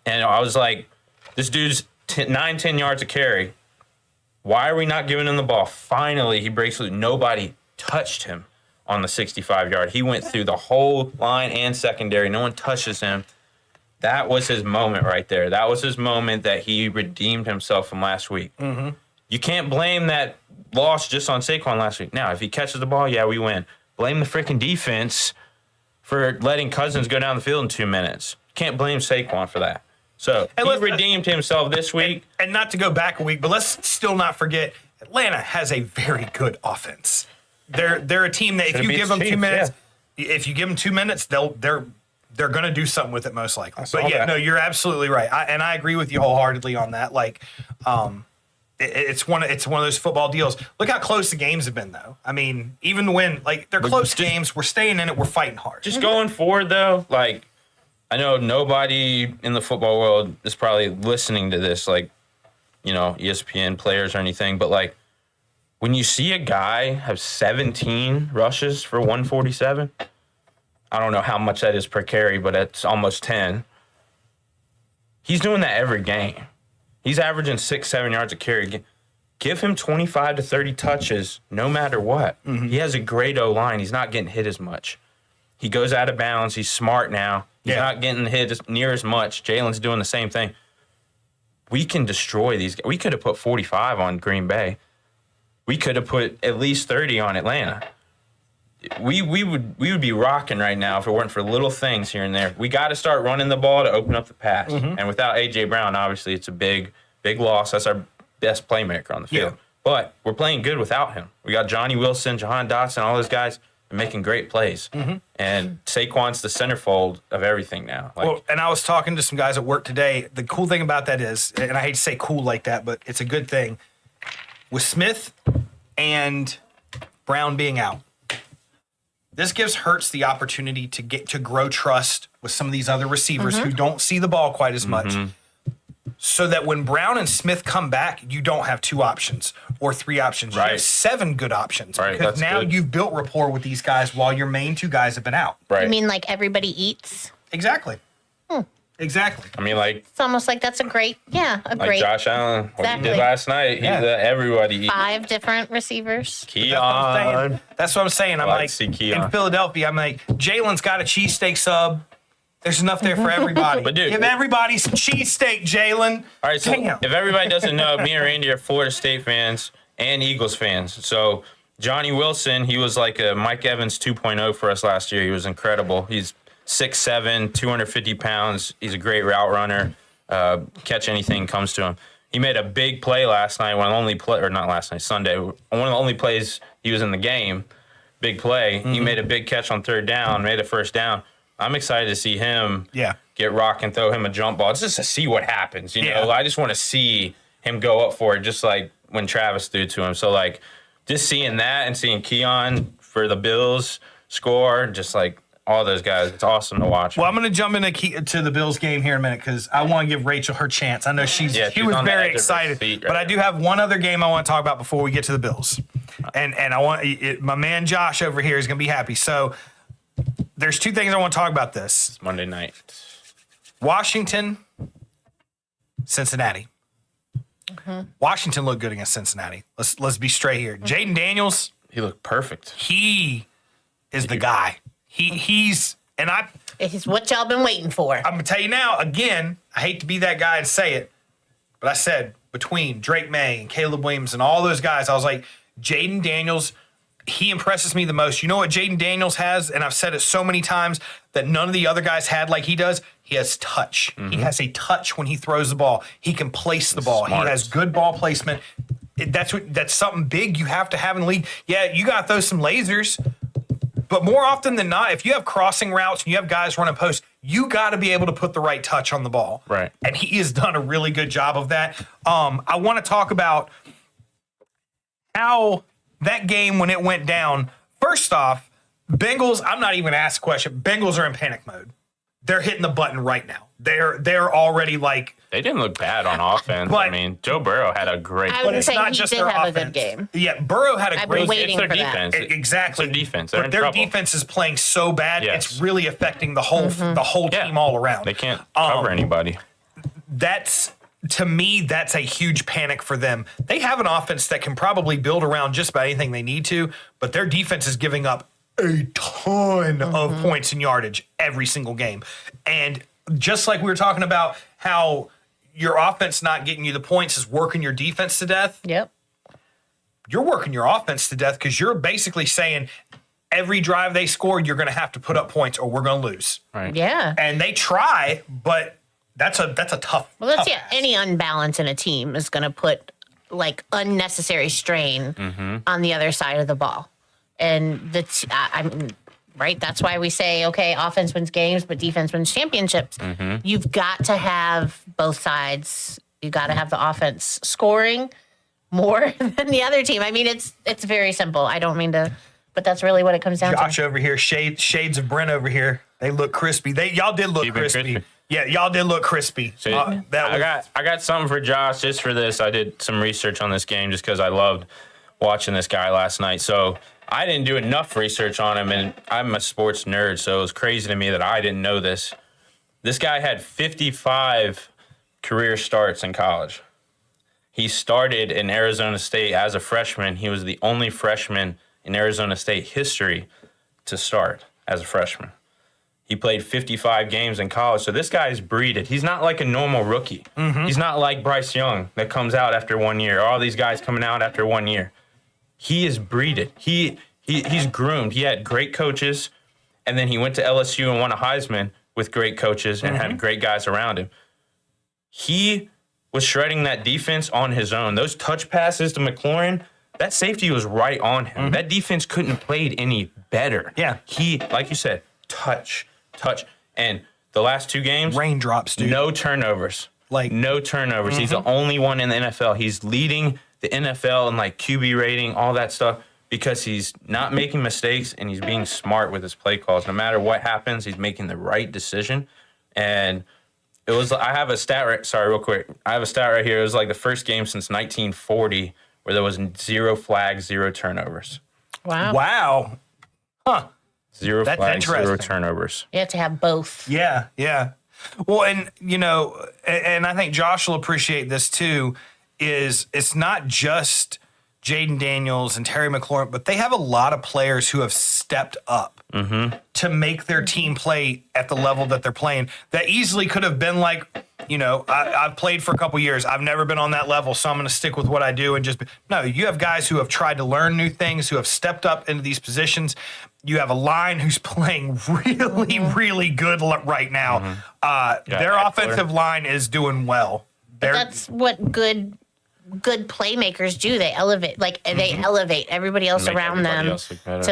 and I was like, this dude's 9-10 yards a carry. Why are we not giving him the ball? Finally, he breaks through. Nobody touched him on the 65-yard. He went through the whole line and secondary. No one touches him. That was his moment right there. That was his moment that he redeemed himself from last week. Mm-hmm. You can't blame that loss just on Saquon last week. Now, if he catches the ball, yeah, we win. Blame the freaking defense for letting Cousins go down the field in 2 minutes. Can't blame Saquon for that. So he redeemed himself this week. And not to go back a week, but let's still not forget, Atlanta has a very good offense. They're a team that if you give them 2 minutes, if you give them 2 minutes, they're going to do something with it most likely. But yeah, no, you're absolutely right, and I agree with you wholeheartedly on that. Like, it's one of those football deals. Look how close the games have been, though. I mean, even when like they're close games, we're staying in it, we're fighting hard. Just going forward, though, like, I know nobody in the football world is probably listening to this, like, you know, ESPN players or anything, but like when you see a guy have 17 rushes for 147, I don't know how much that is per carry, but it's almost 10. He's doing that every game. He's averaging 6-7 yards a carry. Give him 25 to 30 touches no matter what. Mm-hmm. He has a great O-line. He's not getting hit as much. He goes out of bounds. He's smart now. He's not getting hit near as much. Jalen's doing the same thing. We can destroy these guys. We could have put 45 on Green Bay. We could have put at least 30 on Atlanta. We would be rocking right now if it weren't for little things here and there. We got to start running the ball to open up the pass. Mm-hmm. And without A.J. Brown, obviously, it's a big loss. That's our best playmaker on the field. Yeah. But we're playing good without him. We got Johnny Wilson, Jahan Dotson, all those guys. They're making great plays. Mm-hmm. And Saquon's the centerfold of everything now. Like, well, and I was talking to some guys at work today. The cool thing about that is, and I hate to say cool like that, but it's a good thing, with Smith and Brown being out, this gives Hurts the opportunity to grow trust with some of these other receivers who don't see the ball quite as much. So that when Brown and Smith come back, you don't have 2 options or 3 options. You have 7 good options. Right, because now you've built rapport with these guys while your main 2 guys have been out. Right. You mean like everybody eats? Exactly. Exactly. I mean, like, It's almost like that's a great. like Josh Allen, what he Exactly. did last night. He let everybody eat. 5 different receivers. Keon. That's what I'm saying. I'm like like, to see Keon. in Philadelphia, I'm like, Jalen's got a cheesesteak sub. There's enough there for everybody. But dude, give everybody some cheesesteak, Jalen. All right, so Damn. if everybody doesn't know, me and Randy are Florida State fans and Eagles fans. So Johnny Wilson, he was like a Mike Evans 2.0 for us last year. He was incredible. He's 6'7", 250 pounds. He's a great route runner. Catch anything comes to him. He made a big play last night. Sunday. One of the only plays he was in the game. Big play. Mm-hmm. He made a big catch on 3rd down, made a 1st down. I'm excited to see him get rock and throw him a jump ball just to see what happens. You know, I just want to see him go up for it, just like when Travis threw to him. So, like, just seeing that and seeing Keon for the Bills score, just like all those guys, it's awesome to watch. Well, I'm going to jump into the Bills game here in a minute because I want to give Rachel her chance. I know she was very excited, but I do have one other game I want to talk about before we get to the Bills, and I want my man Josh over here is going to be happy. So. There's 2 things I want to talk about this. It's Monday night. Washington, Cincinnati. Mm-hmm. Washington looked good against Cincinnati. Let's be straight here. Jaden Daniels. He looked perfect. He is the guy. He's what y'all been waiting for. I'm going to tell you now, again, I hate to be that guy and say it, but I said between Drake May and Caleb Williams and all those guys, I was like, Jaden Daniels, he impresses me the most. You know what Jaden Daniels has, and I've said it so many times that none of the other guys had like he does? He has touch. He has a touch when he throws the ball. He can place the ball. Smart. He has good ball placement. That's something big you have to have in the league. Yeah, you got to throw some lasers, but more often than not, if you have crossing routes and you have guys running posts, you got to be able to put the right touch on the ball. Right. And he has done a really good job of that. I want to talk about how that game, when it went down, first off, Bengals, I'm not even going to ask a question. Bengals are in panic mode. They're hitting the button right now. They're already like. They didn't look bad on offense. But- I mean, Joe Burrow had a great. I But would it's say not he just did their have offense. a good game. Yeah, Burrow had a I've great been waiting it's their for that. defense. Exactly. It's their defense. They're But in their trouble. defense is playing so bad, Yes. it's really affecting the whole Yeah. team all around. They can't cover anybody. That's, to me, that's a huge panic for them. They have an offense that can probably build around just about anything they need to, but their defense is giving up a ton of points and yardage every single game. And just like we were talking about how your offense not getting you the points is working your defense to death, Yep. you're working your offense to death because you're basically saying every drive they scored, you're going to have to put up points or we're going to lose. Right. Yeah. And they try, but that's a tough. Well, that's tough yeah. ask. Any unbalance in a team is going to put like unnecessary strain on the other side of the ball, and I mean, right? That's why we say, okay, offense wins games, but defense wins championships. You've got to have both sides. You got to have the offense scoring more than the other team. I mean, it's very simple. I don't mean to, but that's really what it comes down Josh to. over here, shades of Brent over here. They look crispy. Y'all did look Keep it crispy. crispy. Yeah, y'all did look crispy. So That was, I got something for Josh just for this. I did some research on this game just because I loved watching this guy last night. So I didn't do enough research on him, and I'm a sports nerd, so it was crazy to me that I didn't know this. This guy had 55 career starts in college. He started in Arizona State as a freshman. He was the only freshman in Arizona State history to start as a freshman. He played 55 games in college. So this guy is breeded. He's not like a normal rookie. He's not like Bryce Young that comes out after 1 year. All these guys coming out after 1 year. He is breeded. He's groomed. He had great coaches, and then he went to LSU and won a Heisman with great coaches and had great guys around him. He was shredding that defense on his own. Those touch passes to McLaurin, that safety was right on him. That defense couldn't have played any better. Yeah. He, like you said, touch. And the last two games, raindrops, dude. no turnovers. No turnovers. He's the only one in the NFL. He's leading the NFL in like QB rating, all that stuff, because he's not making mistakes and he's being smart with his play calls. No matter what happens, he's making the right decision. And it was, I have a stat right, sorry, real quick. I have a stat right here. It was like the first game since 1940 where there was 0 flags, 0 turnovers. Wow. Huh. 0 That's flags, 0 interesting. turnovers. You have to have both. Yeah. Well, and, and I think Josh will appreciate this too, is it's not just Jaden Daniels and Terry McLaurin, but they have a lot of players who have stepped up to make their team play at the level that they're playing. That easily could have been like, I've played for a couple years. I've never been on that level, so I'm going to stick with what I do and just no. You have guys who have tried to learn new things, who have stepped up into these positions. You have a line who's playing really, really good right now. Their Eckler. offensive line is doing well. That's what good playmakers do. They elevate, they elevate everybody else Make around everybody them else look better.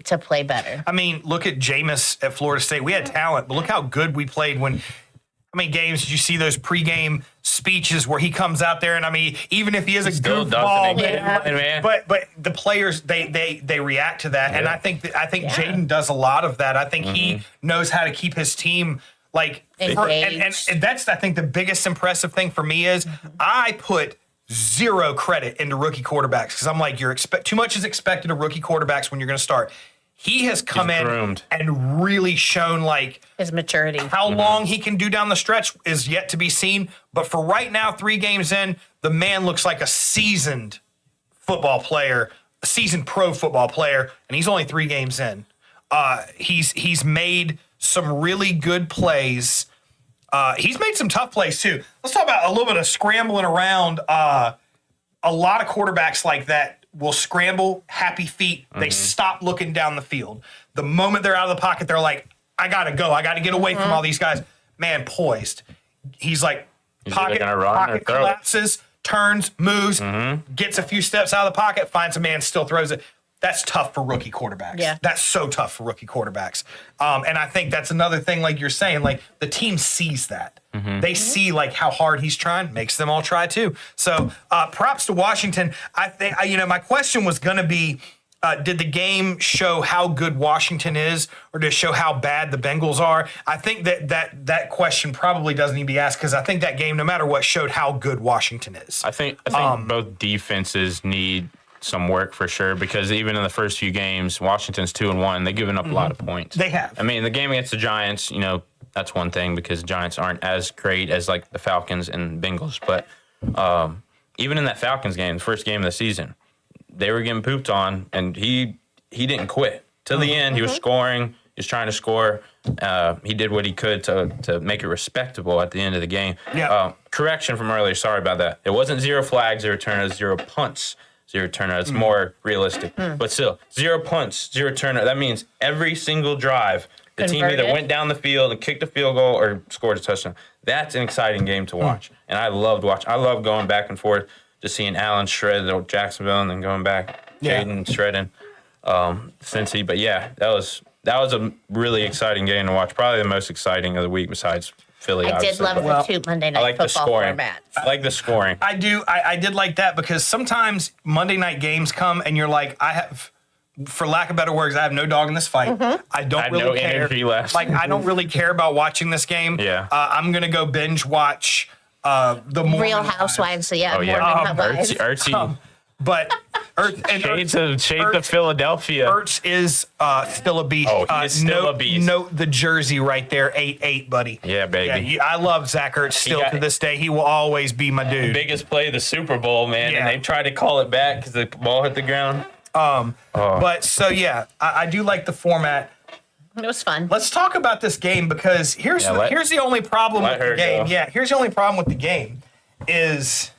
to play better. I mean, look at Jameis at Florida State. We had talent, but look how good we played when. How many games did you see those pregame speeches where he comes out there and I mean, even if he is a Still goofball, doesn't Yeah. man. but the players they react to that, and I think Jaden does a lot of that. I think he knows how to keep his team and that's I think the biggest impressive thing for me is I put zero credit into rookie quarterbacks because I'm like too much is expected of rookie quarterbacks when you're going to start. He has come in groomed. and really shown His maturity. how long he can do down the stretch is yet to be seen. But for right now, 3 games in, the man looks like a seasoned football player, a seasoned pro football player, and he's only 3 games in. He's made some really good plays. He's made some tough plays too. Let's talk about a little bit of scrambling around. A lot of quarterbacks like that will scramble, happy feet. They stop looking down the field. The moment they're out of the pocket, they're like, I got to go. I got to get away from all these guys. Man, poised. He's like, pocket collapses, turns, moves, gets a few steps out of the pocket, finds a man, still throws it. That's tough for rookie quarterbacks. Yeah. That's so tough for rookie quarterbacks. And I think that's another thing, like you're saying, like the team sees that. They see like how hard he's trying, makes them all try too. So props to Washington. I think, my question was going to be, did the game show how good Washington is, or did it show how bad the Bengals are? I think that question probably doesn't need to be asked, because I think that game, no matter what, showed how good Washington is. I think both defenses need some work for sure, because even in the first few games, Washington's 2-1. They've given up a lot of points. They have. I mean, the game against the Giants, that's one thing, because the Giants aren't as great as like the Falcons and Bengals. But even in that Falcons game, the first game of the season, they were getting pooped on, and he didn't quit till the end. He was scoring. He was trying to score. He did what he could to make it respectable at the end of the game. Yeah. Correction from earlier. Sorry about that. It wasn't 0 flags, 0 turnovers, 0 punts, 0 turnover. It's more realistic. But still, 0 punts, 0 turnover. That means every single drive, the team either went down the field and kicked a field goal or scored a touchdown. That's an exciting game to watch. And I loved watching. I love going back and forth, just seeing Allen shred at Jacksonville and then going back, Jaden shredding Cincy. But yeah, that was a really exciting game to watch. Probably the most exciting of the week besides Philly. I did love the two Monday Night Football formats. I like the scoring. I do. I did like that, because sometimes Monday night games come and you're like, for lack of better words, I have no dog in this fight. I don't really care. Energy left. Like, I don't really care about watching this game. Yeah. I'm gonna go binge watch the Real Housewives. So yeah, Morning Housewives. Ertz, But shades of Philadelphia. Ertz is still a beast. Oh, he is still a beast. Note the jersey right there, 8-8, buddy. Yeah, baby. Yeah, I love Zach Ertz still to this day. He will always be my dude. Biggest play of the Super Bowl, man. Yeah. And they tried to call it back because the ball hit the ground. But so yeah, I do like the format. It was fun. Let's talk about this game, because here's the only problem with the game. Go. Yeah, here's the only problem with the game is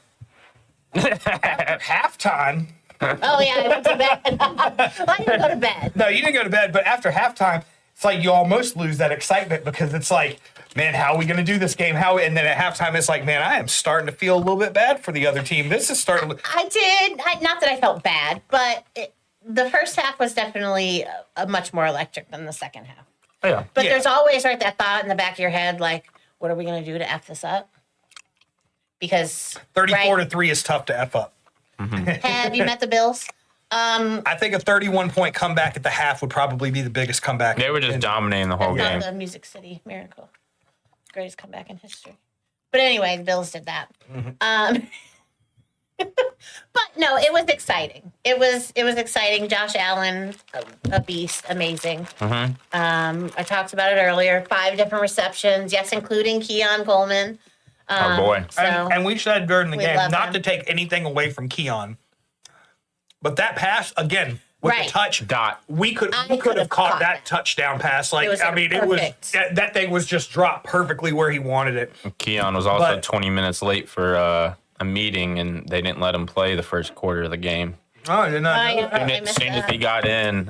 after halftime. Oh yeah, I went to bed. I didn't go to bed. No, you didn't go to bed, but after halftime, it's like you almost lose that excitement, because it's like, man, how are we going to do this game? And then at halftime, it's like, man, I am starting to feel a little bit bad for the other team. This is starting to. Not that I felt bad, but the first half was definitely much more electric than the second half. Oh, yeah. But there's always that thought in the back of your head, like, what are we going to do to F this up? Because 34-3 is tough to F up. Have you met the Bills? I think a 31-point comeback at the half would probably be the biggest comeback. They were just dominating the whole game. The Music City Miracle. Greatest comeback in history. But anyway, the Bills did that. But no, it was exciting. It was exciting. Josh Allen, a beast, amazing. I talked about it earlier. 5 different receptions, yes, including Keon Coleman. Our boy. So and we said during the game, not him. to take anything away from Keon, but that pass again with the touch, we could have caught that touchdown pass. Like, it was that thing was just dropped perfectly where he wanted it. Keon was also 20 minutes late for a meeting, and they didn't let him play the first quarter of the game. Oh, I did not know that. As soon as he got in,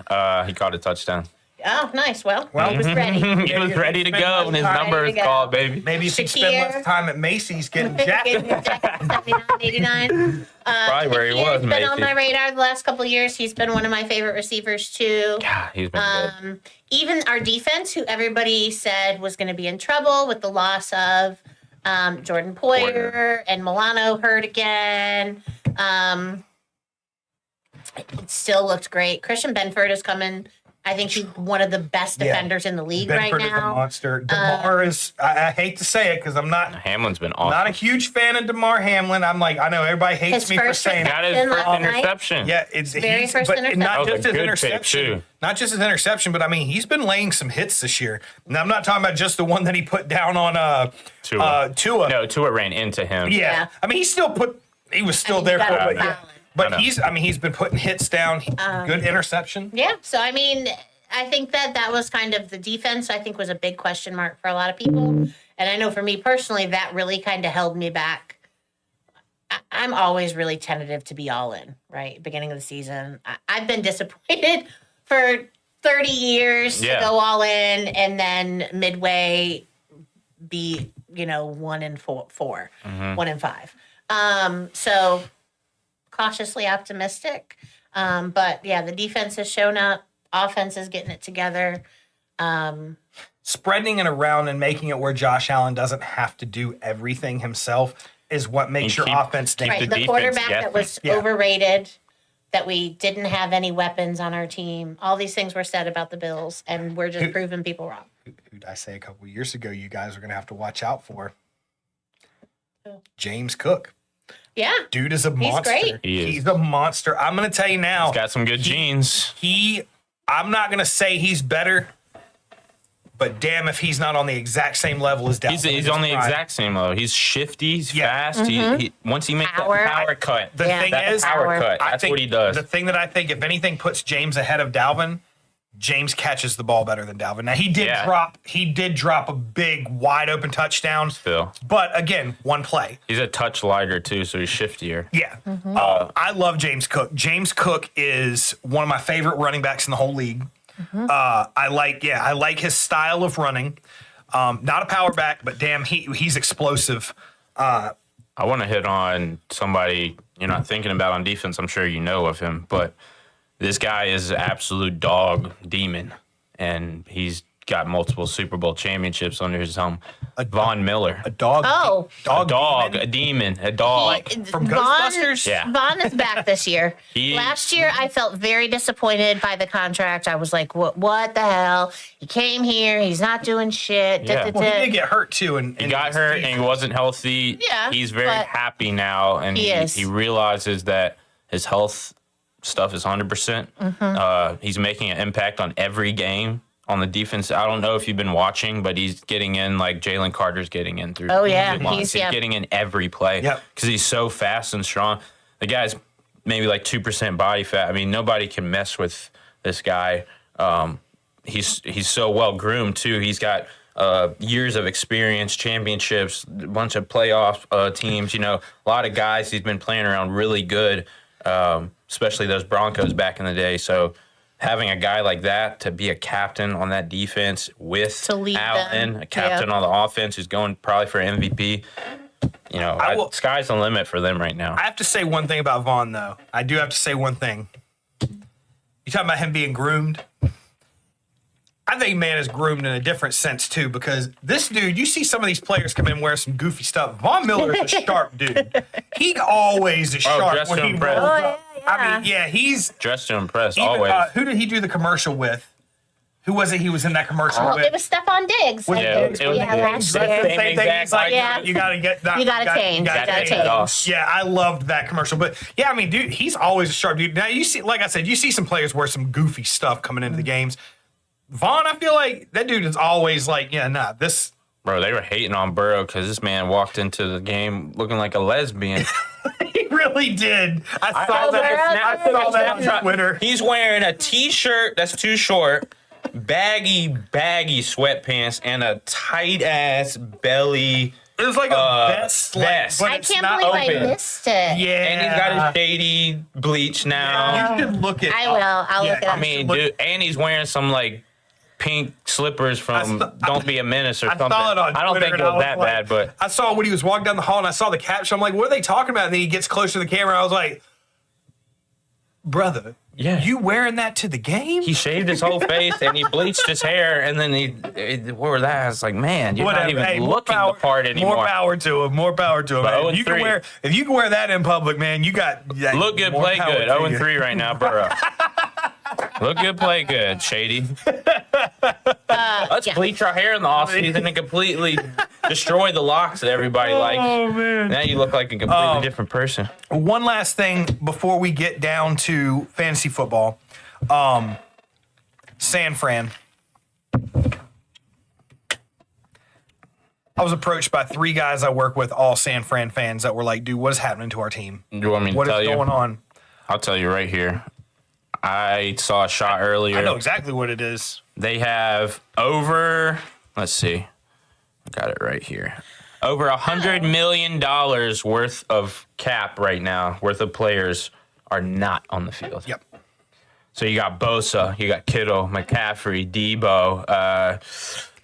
he caught a touchdown. Oh, nice. Well, he was ready. He was ready to go, and his number is called, baby. Maybe if he spent less time at Macy's getting jacked. 79, 89. Probably where he was, He's been on my radar the last couple of years. He's been one of my favorite receivers, too. Yeah, he's been good. Even our defense, who everybody said was going to be in trouble with the loss of Jordan Poyer and Milano hurt again. It still looked great. Christian Benford is coming. I think he's one of the best defenders in the league right Benford is a now. monster. DeMar is, I hate to say it because I'm not. Hamlin's been awesome. Not a huge fan of DeMar Hamlin. I'm like, I know everybody hates me for saying got his first interception. Yeah, it's very first interception. Not just his good interception. pick, too. Not just his interception, but I mean, he's been laying some hits this year. Now, I'm not talking about just the one that he put down on Tua. No, Tua ran into him. Yeah. I mean, he was still there for it. Yeah. But he's been putting hits down. Good interception. Yeah. So, I mean, I think that was kind of the defense, I think, was a big question mark for a lot of people. And I know for me personally, that really kind of held me back I'm always really tentative to be all in, right? Beginning of the season. I've been disappointed for 30 years to go all in and then midway be, 1-4, 1-5. So cautiously optimistic. But yeah, the defense has shown up. Offense is getting it together. Spreading it around and making it where Josh Allen doesn't have to do everything himself is what makes your offense keep dance. Right, the the defense quarterback guessing. that was Yeah. overrated, that we didn't have any weapons on our team. All these things were said about the Bills, and we're just proving people wrong. Who'd I say a couple of years ago you guys are going to have to watch out for? Who? James Cook. Yeah. Dude is a monster. great. He is. He's a monster. I'm going to tell you now. He's got some good genes. I'm not going to say he's better, but damn if he's not on the exact same level as Dalvin. He's on the exact same level. He's shifty. He's fast. He once he makes Power. that power cut, The thing that is, power Power. cut. I That's think what he does. The thing that I think, if anything, puts James ahead of Dalvin, James catches the ball better than Dalvin. Now he did drop a big wide open touchdown. Still. But again, one play. He's a touch lighter too, so he's shiftier. Yeah. I love James Cook. James Cook is one of my favorite running backs in the whole league. I like his style of running. Not a power back, but damn, he's explosive. I want to hit on somebody you're not thinking about on defense. I'm sure you know of him, but this guy is an absolute dog demon, and he's got multiple Super Bowl championships under his helm. Von Miller. A dog. Oh. Dog. A demon. A dog. From Ghostbusters? Yeah. Vaughn is back this year. He- Last year, I felt very disappointed by the contract. I was like, what the hell? He came here. He's not doing shit. Yeah. Well, he did get hurt too. He got hurt and he wasn't healthy. Yeah, He's very but happy now, and he is. he realizes that his health stuff is 100%. He's making an impact on every game on the defense. I don't know if you've been watching, but he's getting in like Jalen Carter's getting in through. Oh, yeah. through months. He's getting in every play because he's so fast and strong. The guy's maybe like 2% body fat. I mean, nobody can mess with this guy. He's so well groomed too. He's got years of experience, championships, a bunch of playoff teams. A lot of guys he's been playing around really good, especially those Broncos back in the day. So having a guy like that to be a captain on that defense with To lead Allen, them. a captain on the offense who's going probably for MVP. Sky's the limit for them right now. I have to say one thing about Vaughn, though. I do have to say one thing. You talking about him being groomed? I think man is groomed in a different sense too, because this dude, you see some of these players come in wearing some goofy stuff. Von Miller is a sharp dude. He always is sharp dressed when to he impress. rolls Oh, up. yeah. I mean, yeah, he's Dressed to impress, even, always. who did he do the commercial with? Who was it? He was in that commercial Oh, with. it was Stephon Diggs. With- Yeah, it was last That's year. the same thing. He's like, Yeah. you gotta get that. You gotta change. gotta You gotta change. change. Yeah, I loved that commercial. But yeah, I mean, dude, he's always a sharp dude. Now you see, like I said, you see some players wear some goofy stuff coming into the games. Vaughn, I feel like that dude is always like, this. Bro, they were hating on Burrow because this man walked into the game looking like a lesbian. He really did. I saw that. Burrow I saw that did. on Twitter. He's wearing a t-shirt that's too short, baggy sweatpants, and a tight ass belly. It was like a vest. vest. But I it's can't not believe open. I missed it. Yeah. And he's got his shady bleach now. You should look at. I will. I'll look it up. I mean, dude, and he's wearing some like pink slippers from Don't Be a Menace or I something. saw it on I don't Twitter think it and I was that like- bad, but I saw when he was walking down the hall and I saw the caption. I'm like, what are they talking about? And then he gets closer to the camera. I was like, brother, yeah. you wearing that to the game? He shaved his whole face and he bleached his hair, and then what were that? I was like, man, you're not even Hey, looking the part anymore. More power to him. More power to him. But Man. 0-3. If you can wear that in public, man, you got Look good, more play power good. to 0-3 you. right now, Burrow. Look good, play good, Shady. Let's bleach our hair in the offseason and completely destroy the locks that everybody likes. Oh man. Now you look like a completely different person. One last thing before we get down to fantasy football. San Fran. I was approached by 3 guys I work with, all San Fran fans, that were like, dude, what is happening to our team? You want me to What is tell you? going on? I'll tell you right here. I saw a shot earlier. I know exactly what it is. They have over, let's see. I got it right here. Over $100 million worth of cap right now, worth of players are not on the field. Yep. So you got Bosa, you got Kittle, McCaffrey, Debo,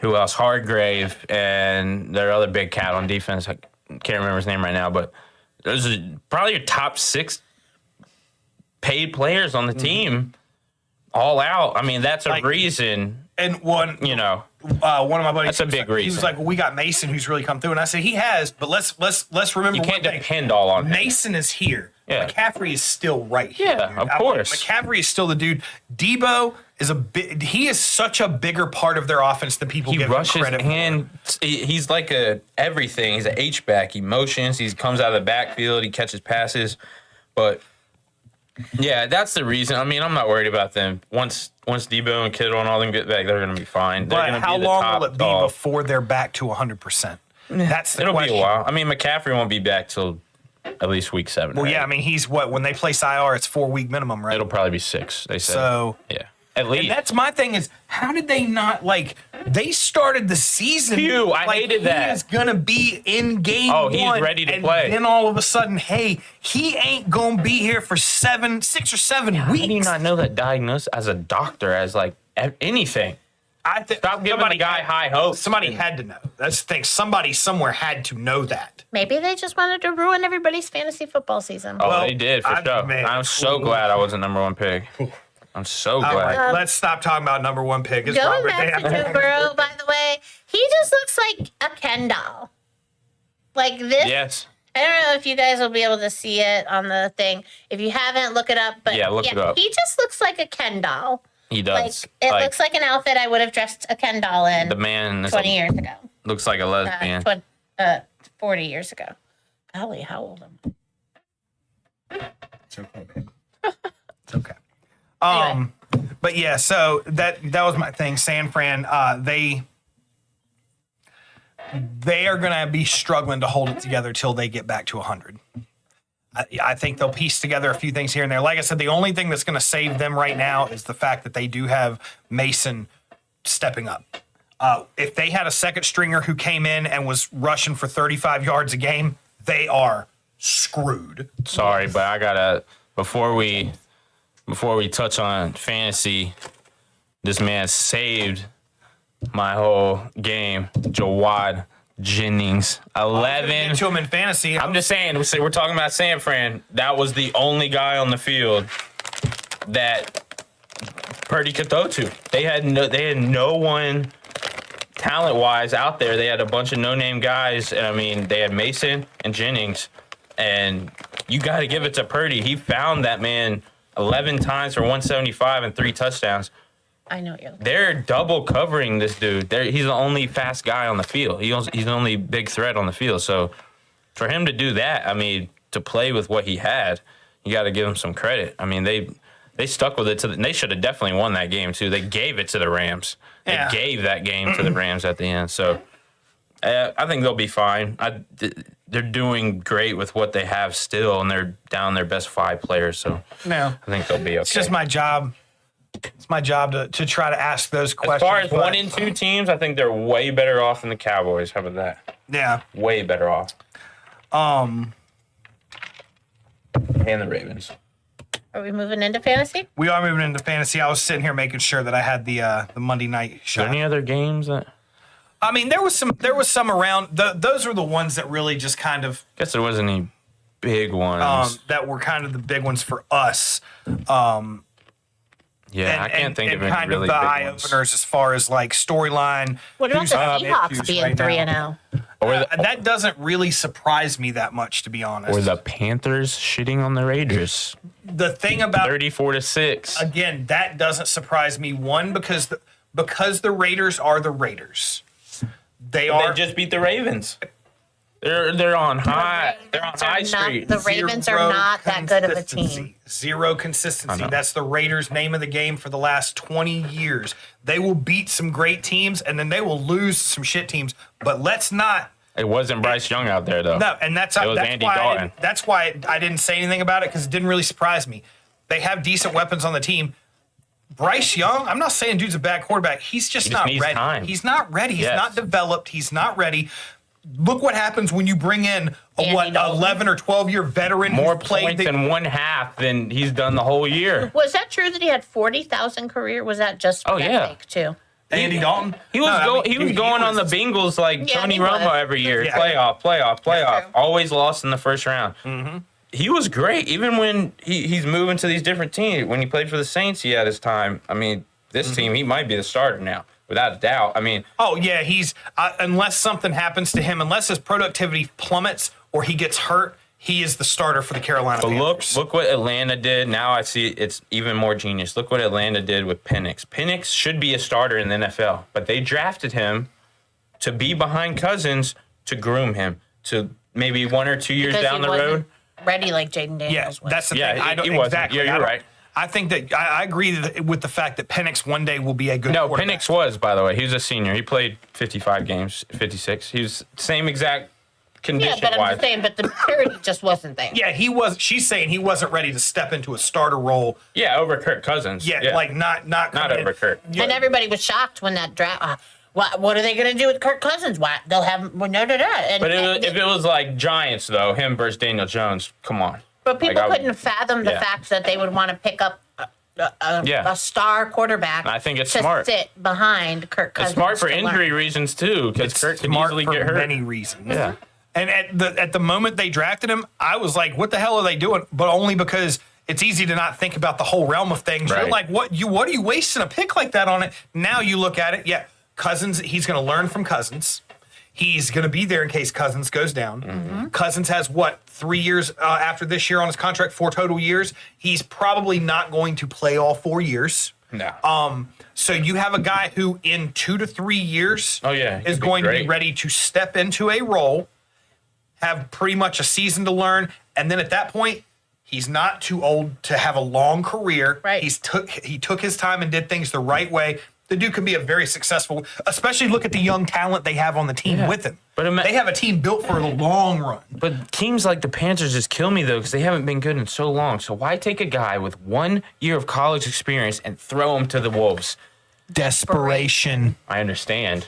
who else? Hargrave, and their other big cat on defense. I can't remember his name right now, but those are probably your top 6 paid players on the team, all out. I mean, that's a reason. And one of my buddies, That's a big reason. He was like, well, "We got Mason, who's really come through," and I said, "He has, but let's remember You one can't thing. depend all on him. Mason is here. Yeah. McCaffrey is still right here. Yeah, dude. of course. McCaffrey is still the dude. Debo is he is such a bigger part of their offense than people He give him rushes credit and he's like everything. He's an H-back. He motions. He comes out of the backfield. He catches passes. But, yeah, that's the reason. I mean, I'm not worried about them. Once Debo and Kittle and all them get back, they're going to be fine. for. But how long will it be before they're back to 100%? That's the It'll question. be a while. I mean, McCaffrey won't be back till at least week 7. Well, right? yeah, I mean, he's when they place IR, it's 4-week minimum, right? It'll probably be 6, they said. So, yeah. At least. and that's my thing is, how did they not, they started the season. Phew, I hated that. He is going to be in game Oh, he's one, ready to and play. then all of a sudden, hey, he ain't going to be here for 6 or 7 How weeks. do you not know that diagnosed as a doctor as anything? Stop giving the guy high hopes. Somebody had to know. That's the thing. Somebody somewhere had to know that. Maybe they just wanted to ruin everybody's fantasy football season. Oh, Well, they did for sure. man. I'm so glad I wasn't number 1 pick. I'm so All glad. right, let's stop talking about number 1 pick. It's Going Robert back to Dan. Joe Burrow, by the way, he just looks like a Ken doll. Like this. Yes. I don't know if you guys will be able to see it on the thing. If you haven't, look it up. But Yeah, look it up. He just looks like a Ken doll. He Like does. it looks like an outfit I would have dressed a Ken doll in the man is 20 years ago. looks like a lesbian. 40 years ago. Golly, how old am I? It's okay, babe. It's okay. Anyway. But yeah, so that was my thing. San Fran, they are going to be struggling to hold it together till they get back to 100. I think they'll piece together a few things here and there. Like I said, the only thing that's going to save them right now is the fact that they do have Mason stepping up. If they had a second stringer who came in and was rushing for 35 yards a game, they are screwed. Sorry, but I gotta before we touch on fantasy, this man saved my whole game. Jawad Jennings, 11. Get to him in fantasy. I'm just saying, we're talking about San Fran. That was the only guy on the field that Purdy could throw to. They had no one talent-wise out there. They had a bunch of no-name guys. And I mean, they had Mason and Jennings. And you got to give it to Purdy. He found that man 11 times for 175 and 3 touchdowns. I know what you're looking They're double covering this dude. He's the only fast guy on the field. He's the only big threat on the field. So for him to do that, I mean, to play with what he had, you got to give him some credit. I mean, they stuck with it. They should have definitely won that game, too. They gave it to the Rams. Yeah. They gave that game to the Rams at the end. So I think they'll be fine. They're doing great with what they have still, and they're down their best 5 players. So No. I think they'll be okay. It's just my job. It's my job to try to ask those As questions. far as but- 1 and 2 teams, I think they're way better off than the Cowboys. How about that? Yeah. Way better off. And the Ravens. Are we moving into fantasy? We are moving into fantasy. I was sitting here making sure that I had the Monday night Are there shot. any other games that? I mean, there was some around. Those were the ones that really just kind of I guess there wasn't any big ones. that were kind of the big ones for us. Yeah, I can't think of any kind really of the big eye ones. openers as far as like storyline. What about who's the having Seahawks issues being right 3 now. and 0? That doesn't really surprise me that much, to be honest. Or the Panthers shitting on the Raiders, The thing about 34-6. again, that doesn't surprise me. One, because the Raiders are the Raiders. They are just beat the Ravens. They're on high. They're on High Street. The Ravens are zero not that good of a consistency. team. Zero I consistency. know. That's the Raiders' name of the game for the last 20 years. They will beat some great teams and then they will lose some shit teams. But let's not. It wasn't Bryce Young out there though. No, and that's It was that's Andy why Dalton. that's why I didn't say anything about it, because it didn't really surprise me. They have decent weapons on the team. Bryce Young, I'm not saying dude's a bad quarterback. He's just He just not needs ready. time. He's not ready. He's Yes. not developed. He's not ready. look what happens when you bring in Andy Dalton. 11 or 12-year veteran More who's played points in one half than he's done the whole year. Was that true that he had 40,000 career? Was that just for Oh, that yeah. fake too? Andy Dalton. He was No, I mean, he was going on the Bengals like Yeah, Tony he Romo was. every year. Yeah. Playoff. true. Always lost in the first round. Mm-hmm. He was great. Even when he's moving to these different teams. When he played for the Saints, he had his time. I mean, this team, he might be the starter now, without a doubt. I mean, Oh, yeah, he's unless something happens to him, unless his productivity plummets or he gets hurt, he is the starter for the Carolina but Panthers. look what Atlanta did. Now I see it's even more genius. Look what Atlanta did with Penix. Penix should be a starter in the NFL, but they drafted him to be behind Cousins to groom him to maybe 1 or 2 years Because down he the road. wasn't ready like Jaden Daniels Yeah, was. that's the Yeah, thing. I don't he wasn't. exactly. Yeah, you're I don't- right. I think that I agree with the fact that Penix one day will be a good No, quarterback. Penix was, by the way. He was a senior. He played 55 games, 56. He was same exact yeah, condition but I'm wise. just saying, but the maturity just wasn't there. Yeah, he was. She's saying he wasn't ready to step into a starter role. Yeah, over Kirk Cousins. Yeah, like not coming over in. Kirk. Yeah, And everybody was shocked when that draft. What are they going to do with Kirk Cousins? Why they'll have well, no. And, But if it was like Giants, though, him versus Daniel Jones, come on. but people like, I would- couldn't fathom the yeah. fact that they would want to pick up Yeah. a star quarterback. I think it's to smart. sit behind Kirk Cousins. It's smart for to learn. injury reasons, too, because it's Kirk can smart easily for get hurt. many reasons. Yeah. And at the moment they drafted him, I was like, "What the hell are they doing?" But only because it's easy to not think about the whole realm of things. You're Right. like, "What are you wasting a pick like that on it?" Now you look at it. Yeah, Cousins. He's going to learn from Cousins. He's going to be there in case Cousins goes down. Mm-hmm. Cousins has 3 years after this year on his contract, 4 total years. He's probably not going to play all 4 years. No. So you have a guy who in 2 to 3 years Oh, yeah, he is could be going to be great. ready to step into a role, have pretty much a season to learn, and then at that point, he's not too old to have a long career. Right. He took his time and did things the right way. The dude could be a very successful, especially look at the young talent they have on the team Yeah. with him. But they have a team built for the long run. But teams like the Panthers just kill me, though, because they haven't been good in so long. So why take a guy with 1 year of college experience and throw him to the Wolves? Desperation. I understand.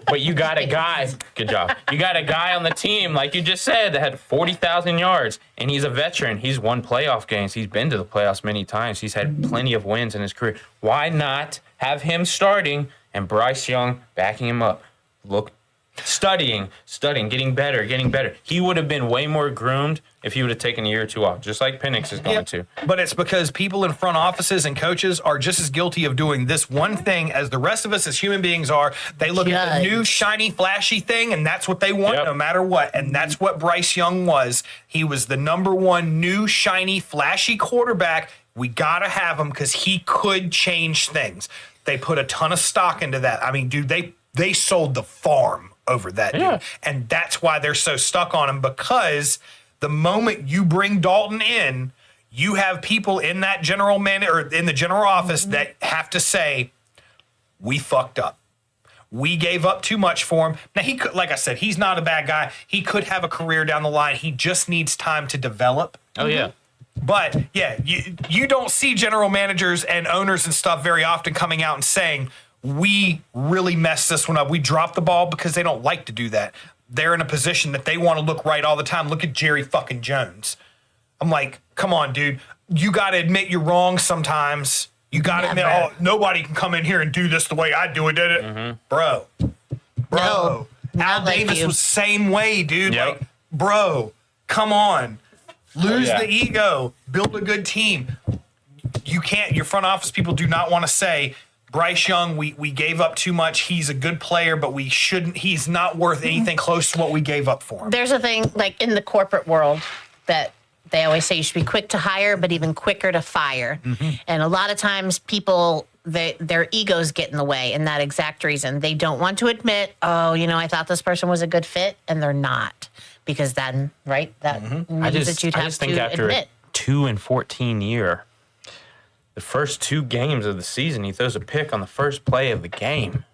But you got a guy, good job. You got a guy on the team, like you just said, that had 40,000 yards, and he's a veteran. He's won playoff games. He's been to the playoffs many times. He's had plenty of wins in his career. Why not have him starting and Bryce Young backing him up? Studying, getting better. He would have been way more groomed if he would have taken a year or 2 off, just like Penix is going to. But it's because people in front offices and coaches are just as guilty of doing this one thing as the rest of us as human beings are. They look at the Judge. new, shiny, flashy thing, and that's what they want Yep. no matter what. And that's what Bryce Young was. He was the number 1 new, shiny, flashy quarterback. We got to have him because he could change things. They put a ton of stock into that. I mean, dude, they sold the farm over that Yeah. dude. And that's why they're so stuck on him, because the moment you bring Dalton in, you have people in that general or in the general office that have to say, we fucked up. We gave up too much for him. Now, he could, like I said, he's not a bad guy. He could have a career down the line. He just needs time to develop. Oh, yeah. But yeah, you don't see general managers and owners and stuff very often coming out and saying, we really messed this one up. We dropped the ball, because they don't like to do that. They're in a position that they want to look right all the time. Look at Jerry fucking Jones. I'm like, come on, dude. You got to admit you're wrong sometimes. You got to admit, Never. nobody can come in here and do this the way I do it, did it? Bro. No, Al not like Davis you. was same way, dude. Yep. Like, bro, come on. Lose yeah. the ego. Build a good team. You can't, your front office people do not want to say, Bryce Young, we gave up too much. He's a good player, but he's not worth anything close to what we gave up for him. There's a thing like in the corporate world that they always say you should be quick to hire, but even quicker to fire. And a lot of times people, their egos get in the way, and that exact reason. They don't want to admit, I thought this person was a good fit, and they're not. Because then, right, that means that you'd I have just think to after admit. a 2-14 year, the first 2 games of the season, he throws a pick on the first play of the game.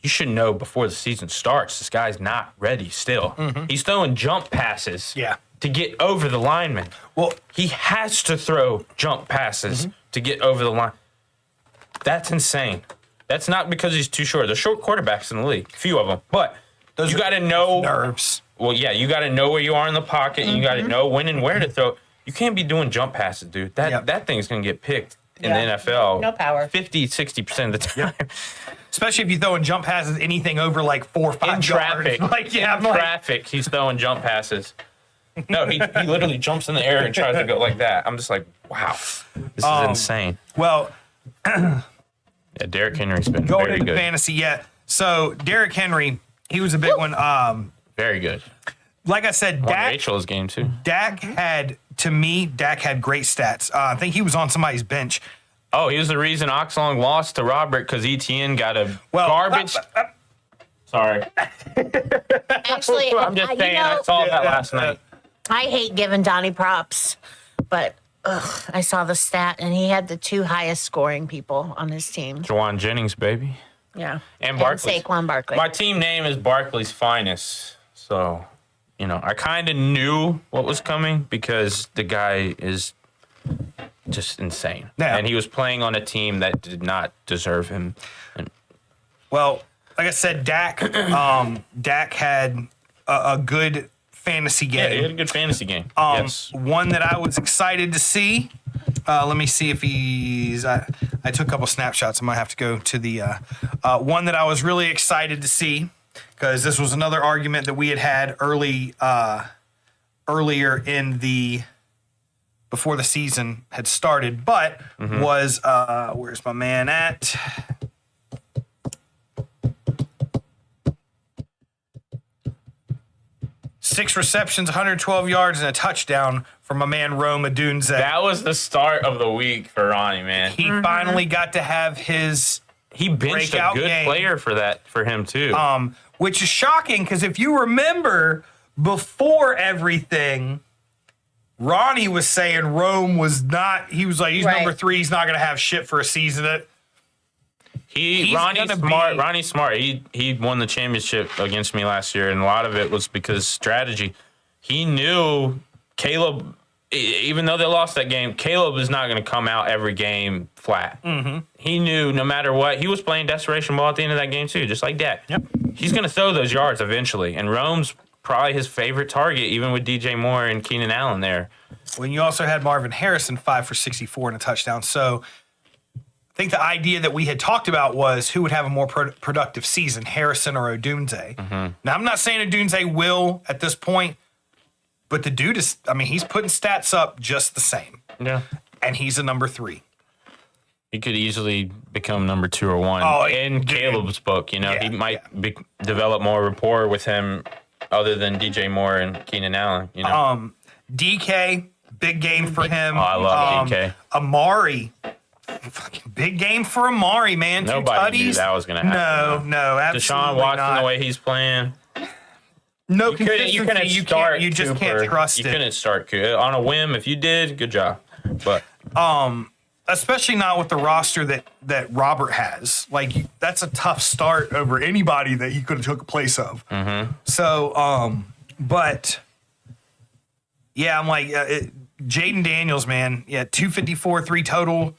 You should know before the season starts, this guy's not ready still. He's throwing jump passes Yeah. to get over the lineman. Well, He has to throw jump passes to get over the line. That's insane. That's not because he's too short. There's short quarterbacks in the league, a few of them. But You got to know nerves. Well, yeah, you got to know where you are in the pocket. And you got to know when and where to throw. You can't be doing jump passes, dude. That thing's going to get picked in the NFL. No power. 50-60% of the time. Especially if you throw in jump passes, anything over like 4 or 5 In traffic. yards. Like, yeah, in traffic, he's throwing jump passes. No, he literally jumps in the air and tries to go like that. I'm just like, wow, this is insane. Well, Yeah, Derrick Henry's been going very into good. fantasy, So Derrick Henry, he was a big one. Very good. Like I said, Won Dak Rachel's game too. Dak had great stats. I think he was on somebody's bench. Oh, he was the reason Oxlong lost to Robert because ETN got a garbage. Sorry. Actually, I'm just saying, I saw that last night. I hate giving Donnie props, but I saw the stat, and he had the 2 highest scoring people on his team. Juwan Jennings, baby. Yeah. And Barkley. Saquon Barkley. My team name is Barkley's Finest. So, I kind of knew what was coming because the guy is just insane. Yeah. And he was playing on a team that did not deserve him. And Well, like I said, Dak had a good fantasy game. yeah, he had a good fantasy game. Yes. One that I was excited to see. Let me see if he's. I took a couple snapshots. I might have to go to the one that I was really excited to see because this was another argument that we had earlier in before the season had started, but was where's my man at? 6 receptions, 112 yards, and a touchdown from my man Rome Odunze. That was the start of the week for Ronnie, man. He finally got to have his He benched a breakout good game. player for him too. Which is shocking because if you remember before everything, Ronnie was saying Rome was not. He was like, he's Right. number 3. He's not going to have shit for a season. He's Ronnie's gonna smart. be- Ronnie's smart. He won the championship against me last year, and a lot of it was because strategy. He knew Caleb, even though they lost that game, Caleb is not going to come out every game flat. He knew no matter what, he was playing desperation ball at the end of that game too, just like Dak. Yep. He's going to throw those yards eventually, and Rome's probably his favorite target, even with DJ Moore and Keenan Allen there. When you also had Marvin Harrison 5 for 64 and a touchdown. So I think the idea that we had talked about was who would have a more productive season, Harrison or Odunze. Now, I'm not saying Odunze will at this point, but the dude is, he's putting stats up just the same. Yeah. And he's a number 3. He could easily become number 2 or 1 Oh, in dude. Caleb's book. He Yeah, might develop more rapport with him other than DJ Moore and Keenan Allen. DK, big game for him. Oh, I love DK. Amari, fucking big game for Amari, man. Nobody 2 knew tutties. that was going to happen. No, absolutely Deshaun Watson, not. the way he's playing. No You consistency. couldn't You start can't. You just Cooper. can't trust You it. couldn't start Cooper. On a whim. If you did, good job. But Especially not with the roster that Robert has. Like, that's a tough start over anybody that he could have took a place of. So, but yeah, I'm like Jaden Daniels, man. Yeah, 254, 3 total.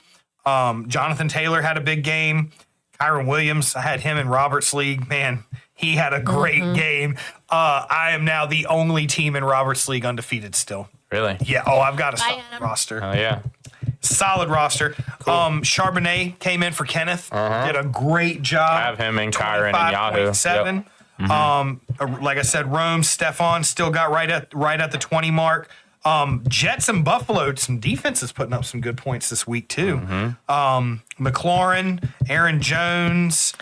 Jonathan Taylor had a big game. Kyron Williams, I had him in Robert's league. Man, he had a great game. I am now the only team in Robert's league undefeated still. really? Yeah. Oh, I've got a solid Adam. roster. Oh, yeah. Solid roster. Charbonnet came in for Kenneth. Did a great job. I have him and Kyron and Yahoo. 25.7. Like I said, Rome, Stephon still got right at the 20 mark. Jets and Buffalo, some defenses putting up some good points this week too. McLaurin, Aaron Jones,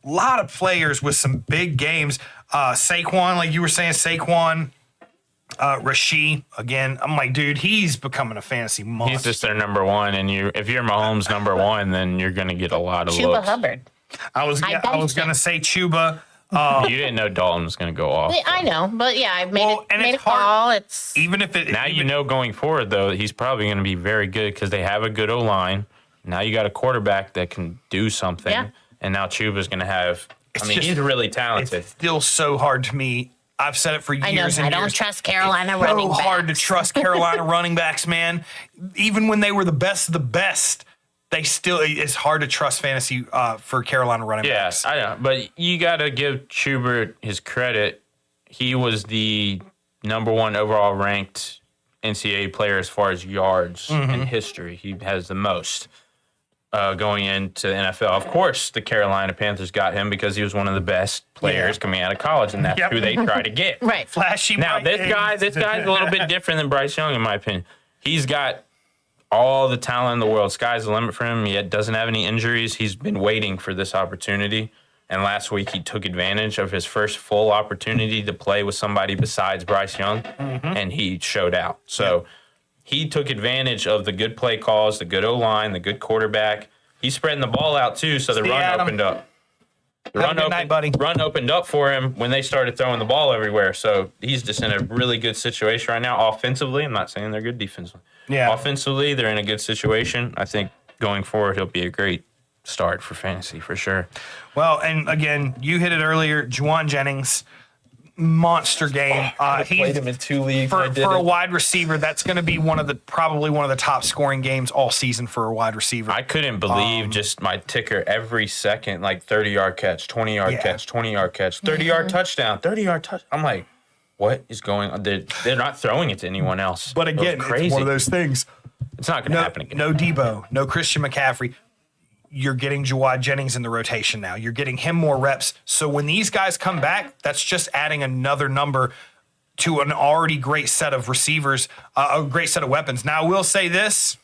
a lot of players with some big games. Saquon, like you were saying, Rashid, again, I'm like, dude, he's becoming a fantasy monster. He's just their number 1, and if you're Mahomes' number 1, then you're going to get a lot of Chuba looks. Hubbard. I was going to say Chuba. You didn't know Dalton was going to go off. I know, but yeah, I made, Well, and made a it's hard- call. It's Even if it Now you know going forward, though, he's probably going to be very good because they have a good O-line. Now you got a quarterback that can do something. Yeah. And now Chuba's going to have – It's I mean, just- he's really it's talented. still so hard to me. I've said it for years I know. and I don't years. trust Carolina So running backs. hard to trust Carolina running backs, man. Even when they were the best of the best, it's hard to trust fantasy for Carolina running backs. Yes, I know, but you got to give Schubert his credit. He was the #1 overall ranked NCAA player as far as yards in history. He has the most going into the NFL. Of course, the Carolina Panthers got him because he was one of the best players coming out of college, and that's who they try to get. Right. Flashy. Now, this guy's a little bit different than Bryce Young, in my opinion. He's got all the talent in the world. Sky's the limit for him. He doesn't have any injuries. He's been waiting for this opportunity. And last week, he took advantage of his first full opportunity to play with somebody besides Bryce Young, and he showed out. So he took advantage of the good play calls, the good O-line, the good quarterback. He's spreading the ball out, too, so the run opened up. The run opened up for him when they started throwing the ball everywhere. So he's just in a really good situation right now. Offensively, I'm not saying they're good defensively. Yeah. Offensively, they're in a good situation. I think going forward, he'll be a great start for fantasy for sure. Well, and again, you hit it earlier. Juwan Jennings, monster game. I played him in 2 leagues. For a wide receiver, that's going to be probably one of the top scoring games all season for a wide receiver. I couldn't believe just my ticker every second, like 30-yard catch, 20-yard catch, 20-yard catch, 30-yard touchdown, 30-yard touch. I'm like, what is going on? They're not throwing it to anyone else. But again, it's one of those things. It's not going to happen again. No Debo, no Christian McCaffrey. You're getting Jawad Jennings in the rotation now. You're getting him more reps. So when these guys come back, that's just adding another number to an already great set of receivers, a great set of weapons. Now, I will say this.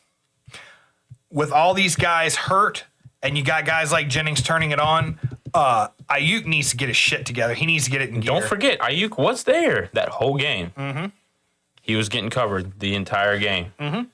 With all these guys hurt, and you got guys like Jennings turning it on, Ayuk needs to get his shit together. He needs to get it in gear. Don't forget, Ayuk was there that whole game. Mm-hmm. He was getting covered the entire game. Mm-hmm.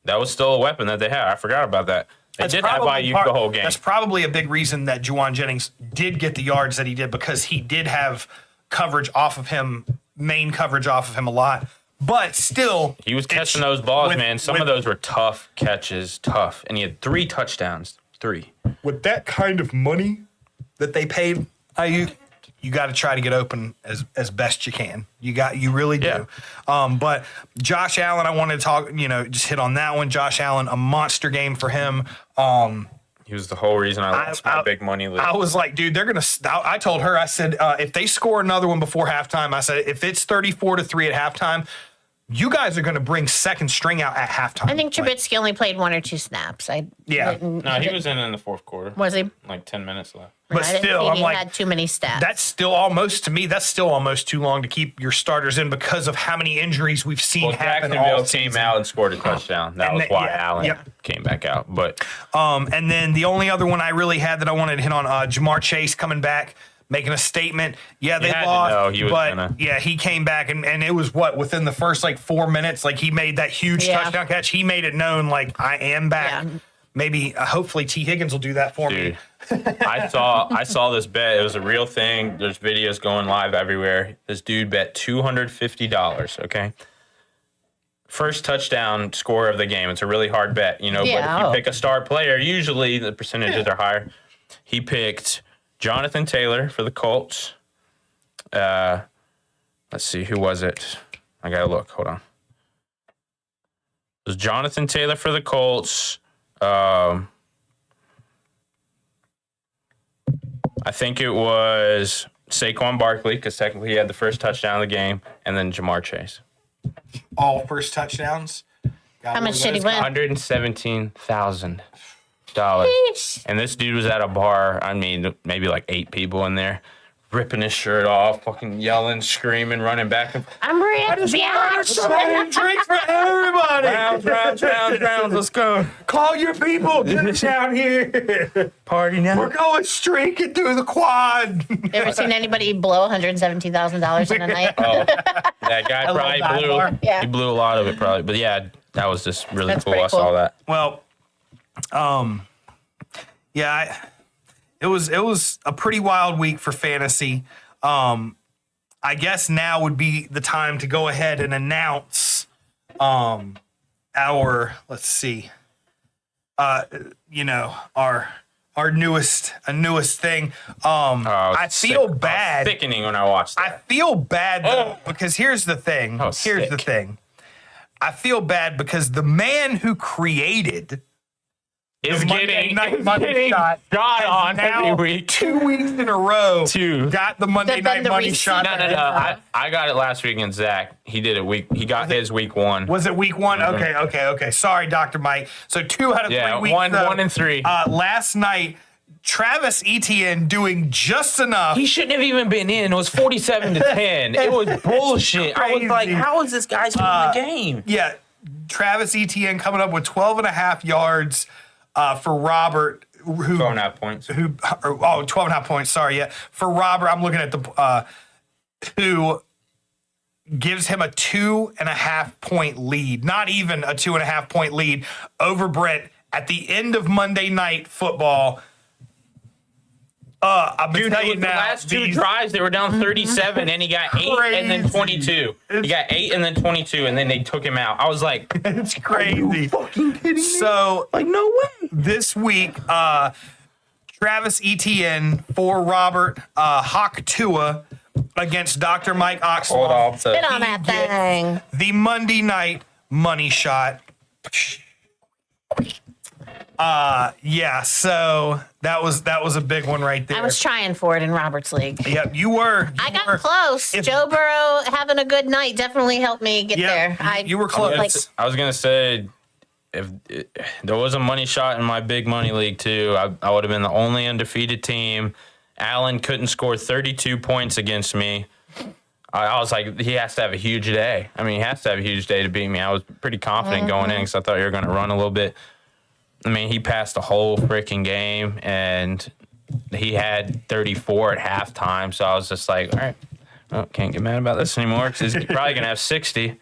That was still a weapon that they had. I forgot about that. They did have Ayuk the whole game. That's probably a big reason that Juwan Jennings did get the yards that he did, because he did have coverage off of him, main coverage off of him a lot. But still, he was catching those balls, man. Some of those were tough catches, and he had 3 touchdowns. 3. With that kind of money that they paid Ayuk, you got to try to get open as best you can. You really do. Yeah. But Josh Allen, I wanted to talk, just hit on that one. Josh Allen, a monster game for him. He was the whole reason I lost my big money league. I was like, dude, they're going to – I told her, I said, if they score another one before halftime, I said, if it's 34-3 at halftime, you guys are going to bring second string out at halftime. I think Trubisky only played 1 or 2 snaps. No, he was in the fourth quarter. Was he? Like 10 minutes left. But still, I'm like, he had too many stats. That's still almost too long to keep your starters in because of how many injuries we've seen happen all Jacksonville season. came out and scored a touchdown. That was why Allen came back out. But and then the only other one I really had that I wanted to hit on, Jamar Chase coming back, making a statement. Yeah, they lost, he came back and it was within the first 4 minutes, he made that huge touchdown catch. He made it known I am back. Yeah. Maybe hopefully T. Higgins will do that for me. I saw this bet. It was a real thing. There's videos going live everywhere. This dude bet $250. Okay. First touchdown score of the game. It's a really hard bet, But if you pick a star player, usually the percentages are higher. He picked Jonathan Taylor for the Colts. Let's see, who was it? I gotta look. Hold on. It was Jonathan Taylor for the Colts. I think it was Saquon Barkley, because technically he had the first touchdown of the game, and then Jamar Chase. All first touchdowns. How much did he win? $117,000. And this dude was at a bar. I mean, maybe 8 people in there, ripping his shirt off, fucking yelling, screaming, running back and forth. I'm ripped. Drink for everybody. Rounds. Let's go. Call your people. Get us down here. Party now. We're going streaking through the quad. You ever seen anybody blow $117,000 in a night? Oh, that guy probably he blew a lot of it probably. But yeah, that was just really cool. I saw that. Well, it was a pretty wild week for fantasy. I guess now would be the time to go ahead and announce our newest thing. I feel bad. Sickening when I watched that. I feel bad though, because here's the thing. The thing. I feel bad because the man who created is Monday night getting money shot on now every week. 2 weeks in a row. Two. Got the Monday Then night the money receipt- shot. No. I got it last week against Zach. He did it He got his week 1. Was it week 1? Okay. Sorry, Dr. Mike. So 2 out of 3 weeks. one though. and 3. Last night, Travis Etienne doing just enough. He shouldn't have even been in. It was 47-10. It was bullshit. I was like, Crazy. how is this guy still in the game? Yeah, Travis Etienne coming up with 12.5 yards for Robert. 12.5 points. 12.5 points. Sorry, yeah. For Robert, I'm looking at the who gives him a 2.5 point lead. Not even a 2.5 point lead over Brett at the end of Monday Night Football. I've been Dude, telling you the now. last 2 these- drives, they were down 37, and he got 8 and then 22. He got 8 and then 22, and then they took him out. I was like, It's crazy. fucking kidding me? So Like, no way. this week, Travis Etienne for Robert Hawk Tua against Dr. Mike Hold Oxley. off. Spit on that thing. The Monday night money shot. Yeah, so that was a big one right there. I was trying for it in Robert's league. Yep, you were. I got close. If- Joe Burrow having a good night definitely helped me get there. you were close. Like, I was gonna say, if there was a money shot in my big money league too, I would have been the only undefeated team. Allen couldn't score 32 points against me. I was like, he has to have a huge day. I mean, he has to have a huge day to beat me. I was pretty confident going in because I thought you were going to run a little bit. I mean, he passed the whole freaking game, and he had 34 at halftime. So I was just like, all right, well, can't get mad about this anymore because he's probably going to have 60.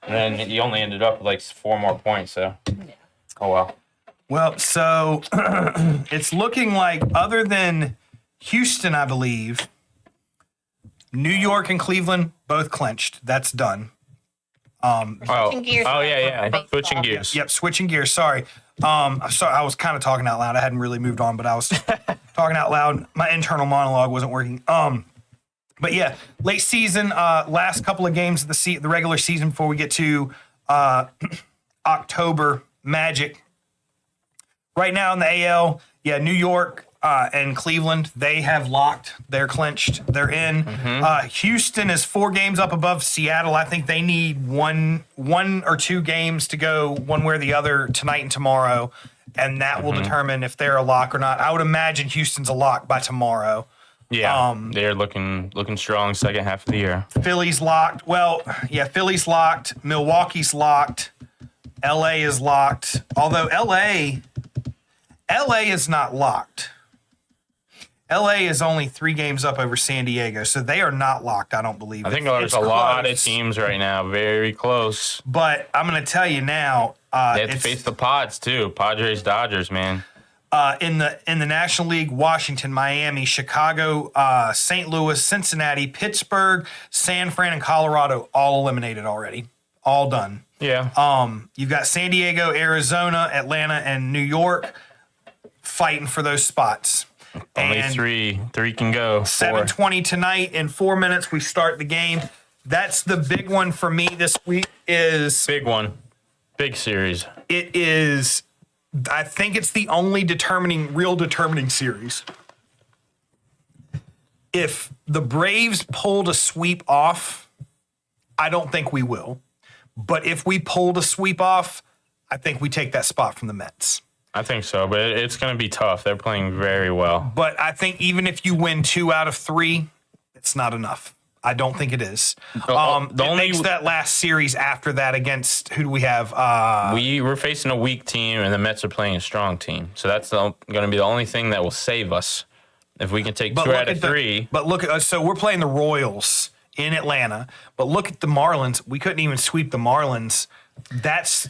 And then he only ended up with like 4 more points. So, oh well. Well, so it's looking like, other than Houston, I believe, New York and Cleveland both clinched. That's done. Switching gears. Yeah. Switching gears. Yep, switching gears. Sorry. Sorry, I was kind of talking out loud. I hadn't really moved on, but I was talking out loud. My internal monologue wasn't working. But yeah, late season, last couple of games of the regular season before we get to October Magic. Right now in the AL, yeah, New York and Cleveland, they have locked. They're clinched. They're in. Houston is 4 games up above Seattle. I think they need one or 2 games to go one way or the other tonight and tomorrow, and that will determine if they're a lock or not. I would imagine Houston's a lock by tomorrow. Yeah, they're looking strong second half of the year. Philly's locked. Well, yeah, Philly's locked. Milwaukee's locked. LA is locked. Although LA is not locked. LA is only 3 games up over San Diego, so they are not locked, I don't believe. I think It's there's a lot of close. teams right now very close. But I'm going to tell you now, They have to it's, face the Pods too. Padres, Dodgers, man. in the National League, Washington, Miami, Chicago, St. Louis, Cincinnati, Pittsburgh, San Fran, and Colorado all eliminated already. All done. Yeah. You've got San Diego, Arizona, Atlanta, and New York fighting for those spots. Only And three can go. 7:20 tonight. In 4 minutes, we start the game. That's the big one for me this week. Big one. Big series. It is. I think it's the only real determining series. If the Braves pulled a sweep off, I don't think we will. But if we pulled a sweep off, I think we take that spot from the Mets. I think so, but it's going to be tough. They're playing very well. But I think even if you win 2 out of 3, it's not enough. I don't think it is. It makes that last series after that against, who do we have? We're facing a weak team, and the Mets are playing a strong team. So that's going to be the only thing that will save us. If we can take 2 out of 3. But look at us. So we're playing the Royals in Atlanta. But look at the Marlins. We couldn't even sweep the Marlins. That's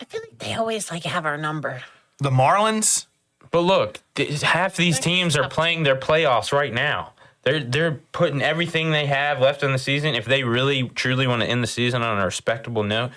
I feel like they always have our number. the Marlins. But look, half these teams are playing their playoffs right now. They're putting everything they have left in the season. If they really, truly want to end the season on a respectable note,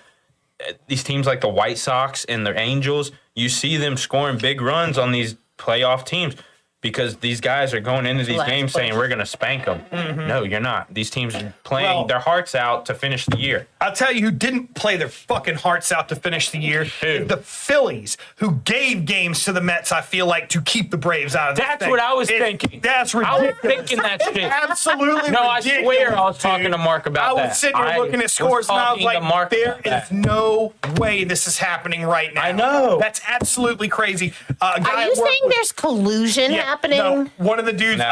these teams like the White Sox and the Angels, you see them scoring big runs on these playoff teams. because these guys are going into these Last games push. saying we're going to spank them. No, you're not. These teams are playing their hearts out to finish the year. I'll tell you who didn't play their fucking hearts out to finish the year. Who? The Phillies, who gave games to the Mets, I feel like, to keep the Braves out of the That's what I was thinking. That's I ridiculous. was thinking that shit. Absolutely No, I ridiculous, swear I was talking dude. to Mark about I that. was sitting here looking at scores, and I was talking to Mark like, there about that. is no way this is happening right now. I know. That's absolutely crazy. Are you saying there's collusion happening? No, one of the dudes, No.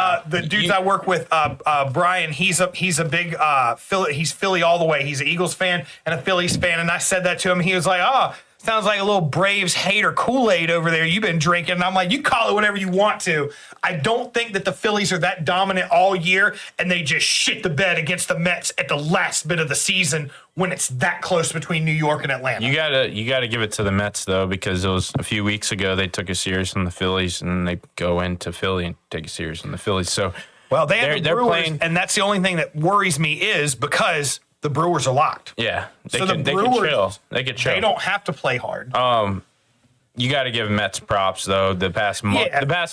I work with, Brian. He's a big Philly. He's Philly all the way. He's an Eagles fan and a Phillies fan. And I said that to him. He was like, "Oh, sounds like a little Braves hater Kool-Aid over there you've been drinking." And I'm like, "You call it whatever you want to." I don't think that the Phillies are that dominant all year, and they just shit the bed against the Mets at the last bit of the season when it's that close between New York and Atlanta. You gotta give it to the Mets though, because it was a few weeks ago they took a series from the Phillies, and they go into Philly and take a series from the Phillies. So Well, they have the they're Brewers, playing- and that's the only thing that worries me is because the Brewers are locked. yeah, they So can the they can Brewers, chill. They can chill. They don't have to play hard. You got to give Mets props though. The past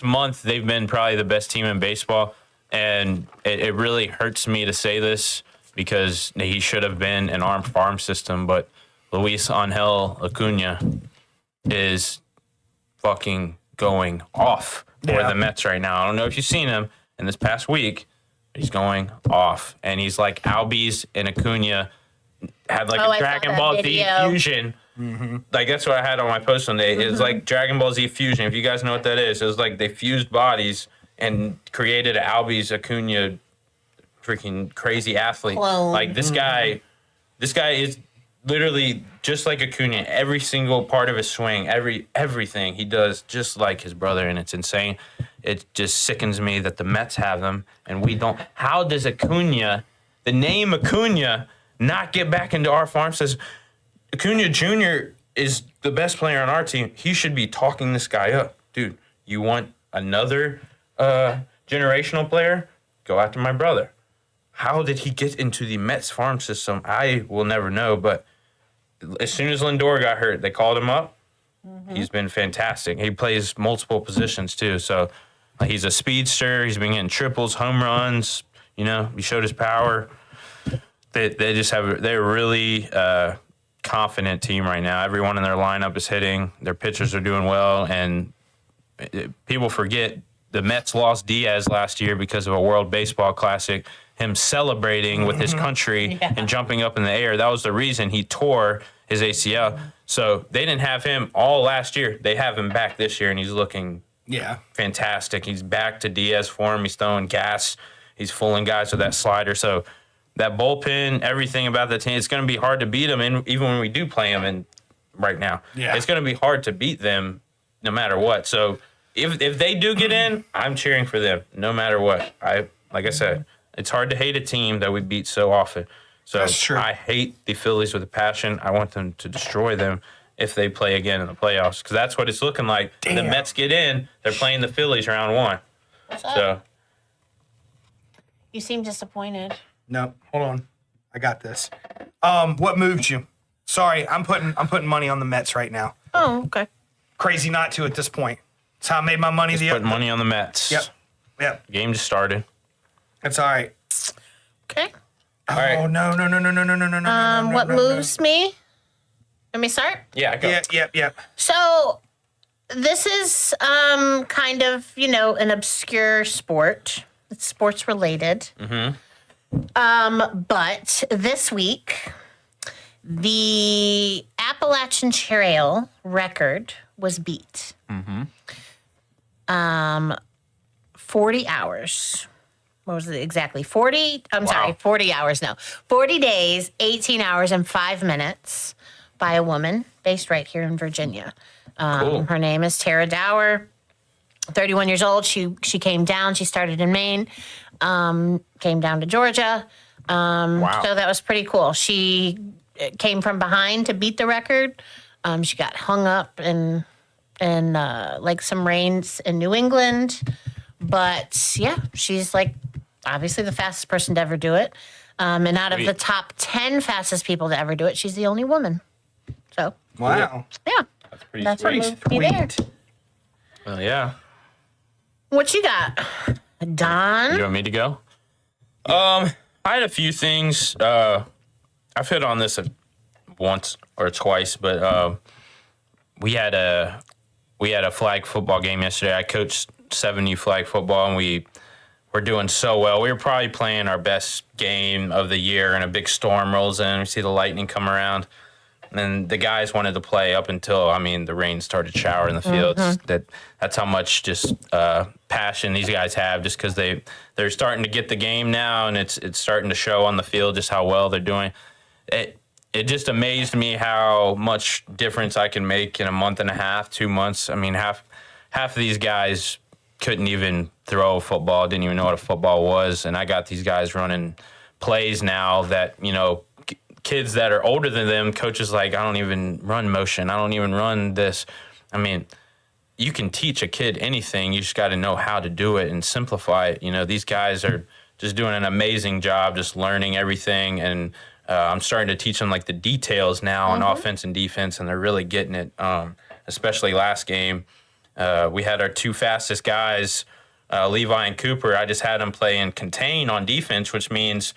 month, they've been probably the best team in baseball, and it really hurts me to say this because he should have been an armed farm system. But Luis Angel Acuna is fucking going off for the Mets right now. I don't know if you've seen him in this past week. He's going off, and he's like Albies and Acuna had like Oh, a I saw Dragon that Ball Z video. fusion. Like that's what I had on my post one day. It's like Dragon Ball Z fusion. If you guys know what that is, it was like they fused bodies and created an Albies Acuna freaking crazy athlete. Clone. Like this guy is literally just like Acuna. Every single part of his swing, everything he does just like his brother, and it's insane. It just sickens me that the Mets have them and we don't. How does Acuna, the name Acuna, not get back into our farm system? Acuna Jr. is the best player on our team. He should be talking this guy up. Dude, you want another generational player? Go after my brother. How did he get into the Mets farm system? I will never know, but as soon as Lindor got hurt, they called him up. He's been fantastic. He plays multiple positions too. So he's a speedster. He's been getting triples, home runs. You know, he showed his power. They're really confident team right now. Everyone in their lineup is hitting. Their pitchers are doing well, and people forget the Mets lost Diaz last year because of a World Baseball Classic. Him celebrating with his country and jumping up in the air. That was the reason he tore his ACL. So they didn't have him all last year. They have him back this year, and he's looking fantastic. He's back to Diaz form. He's throwing gas. He's fooling guys with that slider. So that bullpen, everything about the team, it's going to be hard to beat them. And even when we do play them in right now, it's going to be hard to beat them no matter what. So if they do get in, I'm cheering for them no matter what. Like I said, it's hard to hate a team that we beat so often. So That's true. I hate the Phillies with a passion. I want them to destroy them if they play again in the playoffs, because that's what it's looking like. The Mets get in, they're playing the Phillies round one. What's up? So You seem disappointed. No, hold on. I got this. What moved you? Sorry, I'm putting money on the Mets right now. Oh, okay. Crazy not to at this point. That's how I made my money. put money on the Mets. Yep. Game just started. That's all right. Okay. All right. Oh no. What moves me? Let me start. Yeah, go. Yep. So this is kind of, an obscure sport. It's sports related. But this week, the Appalachian Trail record was beat. 40 hours. What was it exactly? 40 hours now. 40 days, 18 hours, and 5 minutes by a woman based right here in Virginia. Cool. Her name is Tara Dower, 31 years old. She came down. She started in Maine, came down to Georgia. Wow. So that was pretty cool. She came from behind to beat the record. She got hung up in like some rains in New England. But yeah, she's like obviously the fastest person to ever do it. And out of the top 10 fastest people to ever do it, she's the only woman. So Wow. yeah, That's pretty that's what sweet. moved me there. Well, yeah. What you got, Don? You want me to go? I had a few things. I've hit on this once or twice, but we had a flag football game yesterday. I coached 7U flag football, and we were doing so well. We were probably playing our best game of the year, and a big storm rolls in. We see the lightning come around. And the guys wanted to play up until, the rain started showering the fields. That's how much just passion these guys have, just because they're starting to get the game now, and it's starting to show on the field just how well they're doing. It just amazed me how much difference I can make in a month and a half, 2 months. Half of these guys couldn't even throw a football, didn't even know what a football was, and I got these guys running plays now that, kids that are older than them, coaches like, I don't even run motion. I don't even run this. You can teach a kid anything. You just got to know how to do it and simplify it. These guys are just doing an amazing job, just learning everything. And I'm starting to teach them like the details now on offense and defense, and they're really getting it. Especially last game, we had our 2 fastest guys, Levi and Cooper. I just had them play in contain on defense, which means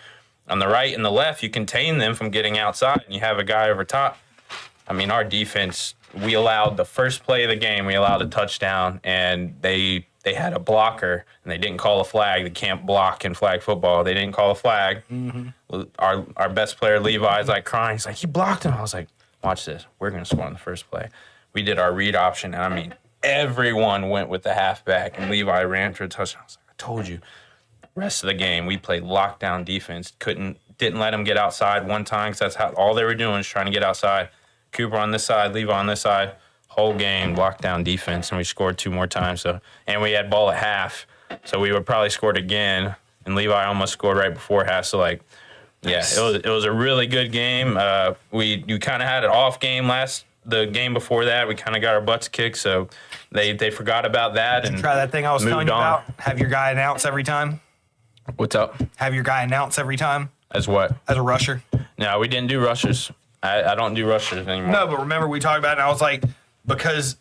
on the right and the left, you contain them from getting outside, and you have a guy over top. Our defense, we allowed the first play of the game, we allowed a touchdown, and they had a blocker, and they didn't call a flag. They can't block in flag football. They didn't call a flag. Our best player, Levi, is like crying. He's like, he blocked him. I was like, watch this. We're going to score on the first play. We did our read option, and everyone went with the halfback, and Levi ran for a touchdown. I was like, I told you. Rest of the game, we played lockdown defense. Didn't let them get outside one time, because that's how all they were doing is trying to get outside. Cooper on this side, Levi on this side. Whole game lockdown defense, and we scored 2 more times. And we had ball at half, so we would probably scored again. And Levi almost scored right before half. So it was a really good game. You kind of had an off game the game before that. We kind of got our butts kicked, so they forgot about that. Did and you try that thing I was telling you about? Have your guy announce every time. What's up? Have your guy announce every time. As what? As a rusher. No, we didn't do rushers. I don't do rushers anymore. No, but remember we talked about it, and I was like, because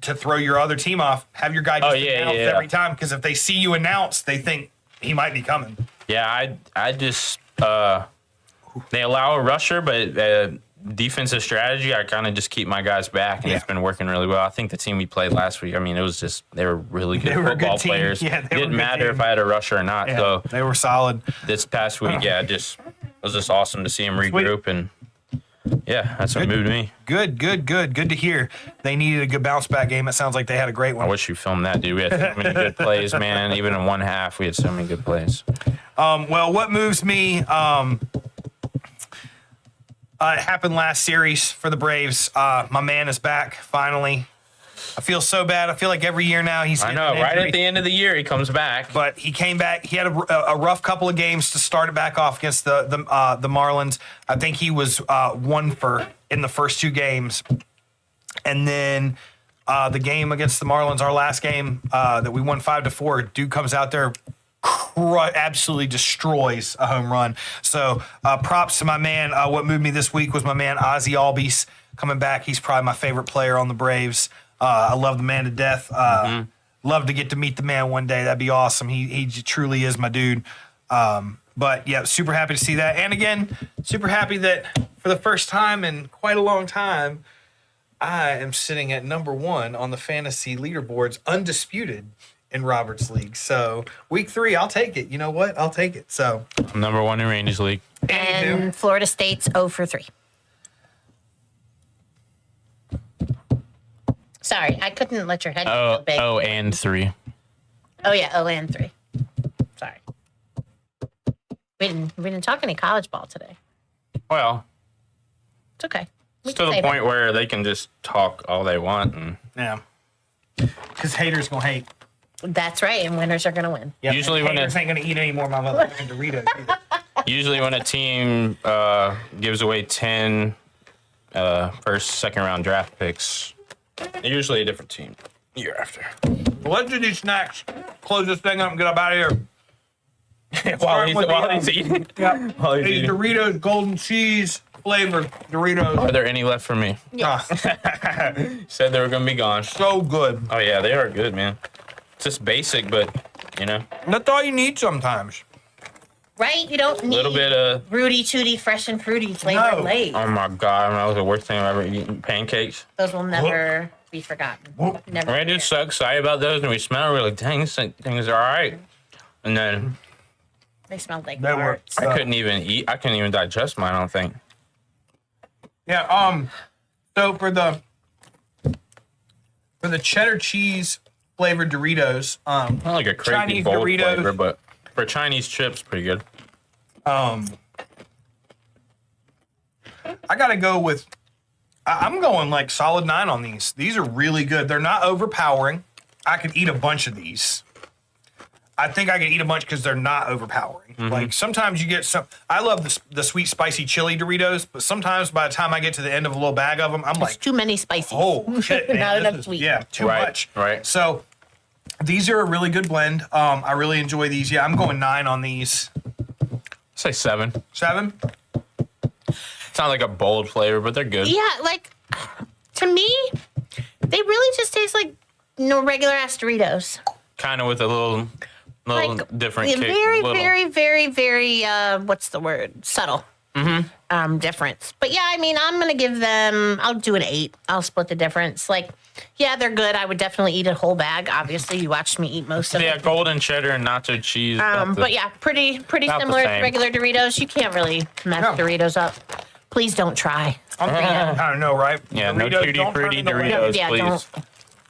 to throw your other team off, have your guy just announce every time, because if they see you announce, they think he might be coming. Yeah, I just they allow a rusher, but defensive strategy, I kind of just keep my guys back, and it's been working really well. I think the team we played last week, it was just, they were really good football players. Yeah, it didn't matter if I had a rusher or not. Yeah, so they were solid. This past week, it was just awesome to see them regroup, and that's what moved me. Good to hear. They needed a good bounce back game. It sounds like they had a great one. I wish you filmed that, dude. We had so many good plays, man. Even in one half, we had so many good plays. Well, what moves me? It happened last series for the Braves. My man is back finally. I feel so bad. I feel like every year now he's. I know. Right at the end of the year, he comes back. But he came back. He had a rough couple of games to start it back off against the Marlins. I think he was 1 for in the first 2 games, and then the game against the Marlins, our last game that we won 5-4. Dude comes out there, absolutely destroys a home run. So props to my man. What moved me this week was my man Ozzie Albies coming back. He's probably my favorite player on the Braves. I love the man to death. Love to get to meet the man one day. That'd be awesome. He truly is my dude. But yeah, super happy to see that. And again, super happy that for the first time in quite a long time, I am sitting at number 1 on the fantasy leaderboards, undisputed in Robert's League. So week 3, I'll take it. You know what? I'll take it. So I'm number 1 in Rangers League. And Florida State's 0 for 3. Sorry, I couldn't let your head get so big. 0 and 3. Oh yeah, 0 and 3. Sorry. We didn't talk any college ball today. Well, it's okay. It's to the point where they can just talk all they want, and yeah, because haters gonna hate. That's right, and winners are gonna win. Yep, usually when haters ain't gonna eat any more of my motherfucking Doritos either. Usually when a team gives away 10 first, second round draft picks, they're usually a different team year after. Well, let's do these snacks. Close this thing up and get up out of here. while he's eating. Yeah. While he's These eating. Doritos, golden cheese flavored Doritos. Are there any left for me? Yes. Said they were going to be gone. So good. Oh, yeah, they are good, man. just basic, but you know, That's all you need sometimes. Right? You don't need a little bit of. Rudy Tooty Fresh and Fruity flavored No. Lay's. Oh my god, that was the worst thing I've ever eaten. Pancakes. Those will never be forgotten. Never. I did so excited about those, and we smelled really. Dang, these things are all right. And then They smelled like They were. farts. I couldn't even eat. I couldn't even digest mine. I don't think. Yeah. So for the cheddar cheese flavored Doritos, Not like a crazy Chinese bold Doritos. flavor, but for Chinese chips, pretty good. I gotta go with. I'm going like solid 9 on these. These are really good. They're not overpowering. I could eat a bunch of these. I think I could eat a bunch because they're not overpowering. Like sometimes you get some. I love the sweet spicy chili Doritos, but sometimes by the time I get to the end of a little bag of them, I'm It's like, too many spicy. oh shit, man, Not this enough is- sweet. Yeah, too Right, much. right. So these are a really good blend. I really enjoy these. Yeah, I'm going 9 on these. Say 7. 7. It's not like a bold flavor, but they're good. Yeah, like to me, they really just taste like regular ass Doritos. Kind of with a little Like different kick. very, little. very, what's the word? Subtle. Difference. But yeah, I mean, I'm gonna give them. I'll do an 8. I'll split the difference. Like, yeah, they're good. I would definitely eat a whole bag. Obviously, you watched me eat most of Yeah, it. golden cheddar and nacho cheese. about the- But yeah, pretty about the similar to same. regular Doritos. You can't really mess No. Doritos up. Please don't try. I don't know, right? Yeah, no Doritos, Tutti don't turn Frutti into Doritos, Lay's. Yeah, please.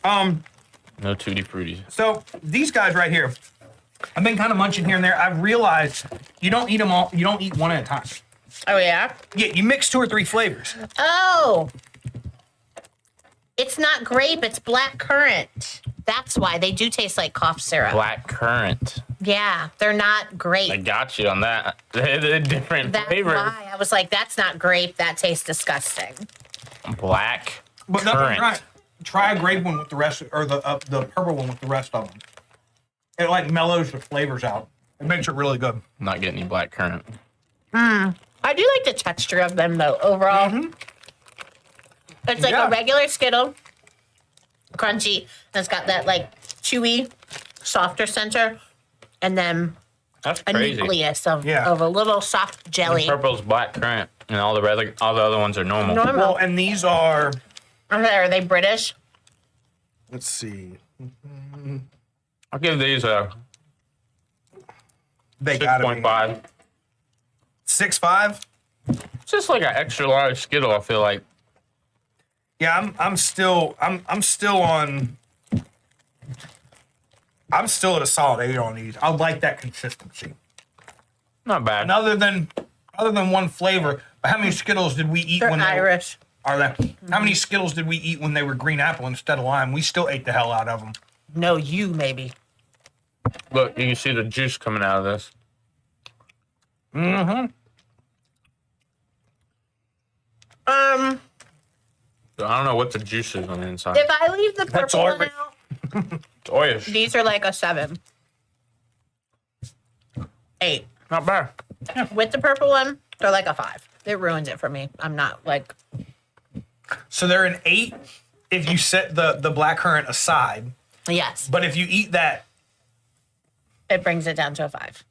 don't. No Tutti Frutti. So these guys right here, I've been kind of munching here and there. I've realized you don't eat them all. You don't eat one at a time. Oh yeah. Yeah, you mix 2 or 3 flavors. Oh. It's not grape. It's black currant. That's why they do taste like cough syrup. Black currant. Yeah, they're not grape. I got you on that. They're different That's flavors. why I was like, that's not grape. That tastes disgusting. Black But no, currant. try a grape one with the rest, or the purple one with the rest of them. It like mellows the flavors out. It makes it really good. Not getting any black currant. I do like the texture of them though. Overall, it's like Yeah. a regular Skittle, crunchy. And it's got that like chewy, softer center, and then That's a crazy. nucleus of, Yeah. of a little soft jelly. Purple's black currant, and all the other ones are normal. Normal. Well, and these are. Are they British? Let's see. I'll give these a They gotta be 6.5. 6.5. It's just like an extra large Skittle. I feel like. Yeah, I'm still on. I'm still at a solid 8 on these. I like that consistency. Not bad. And other than one flavor, how many Skittles did we eat They're when Irish. Are they? How many Skittles did we eat when they were green apple instead of lime? We still ate the hell out of them. No, you maybe. Look, you can see the juice coming out of this. So I don't know what the juice is on the inside. If I leave the That's purple one Irish. out, It's orange. these are like a 7. 8. Not bad. With the purple one, they're like a 5. It ruins it for me. I'm not like. So they're an 8 if you set the black currant aside. Yes, But if you eat that, it brings it down to a 5.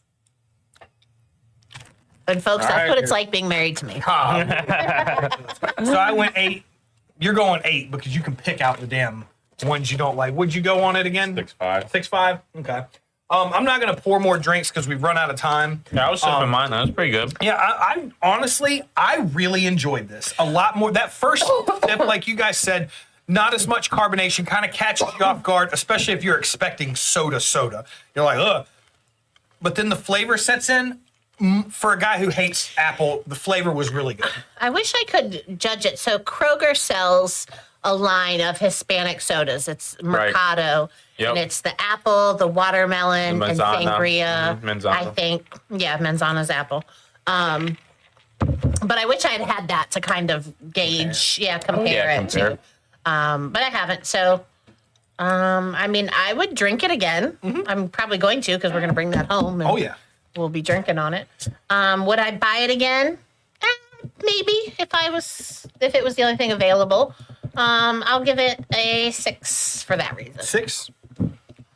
And folks, All that's right. what it's like being married to me. so I went 8. You're going 8 because you can pick out the damn ones you don't like. Would you go on it again? 6.5. 6.5. Okay. I'm not gonna pour more drinks because we've run out of time. Yeah, I was sipping mine. That was pretty good. Yeah, I honestly, I really enjoyed this a lot more. That first sip, like you guys said, not as much carbonation, kind of catches you off guard, especially if you're expecting soda. You're like, ugh. But then the flavor sets in. For a guy who hates apple, the flavor was really good. I wish I could judge it. So Kroger sells a line of Hispanic sodas. It's Mercado. Yep. And it's the apple, the watermelon, The and Manzana. sangria. Manzana. I think, yeah, Manzana's apple. But I wish I had had that to kind of gauge, compare it compare. to. But I haven't. So, I mean, I would drink it again. I'm probably going to because we're going to bring that home. And Oh yeah. we'll be drinking on it. Would I buy it again? Maybe if it was the only thing available. I'll give it a 6 for that reason. 6.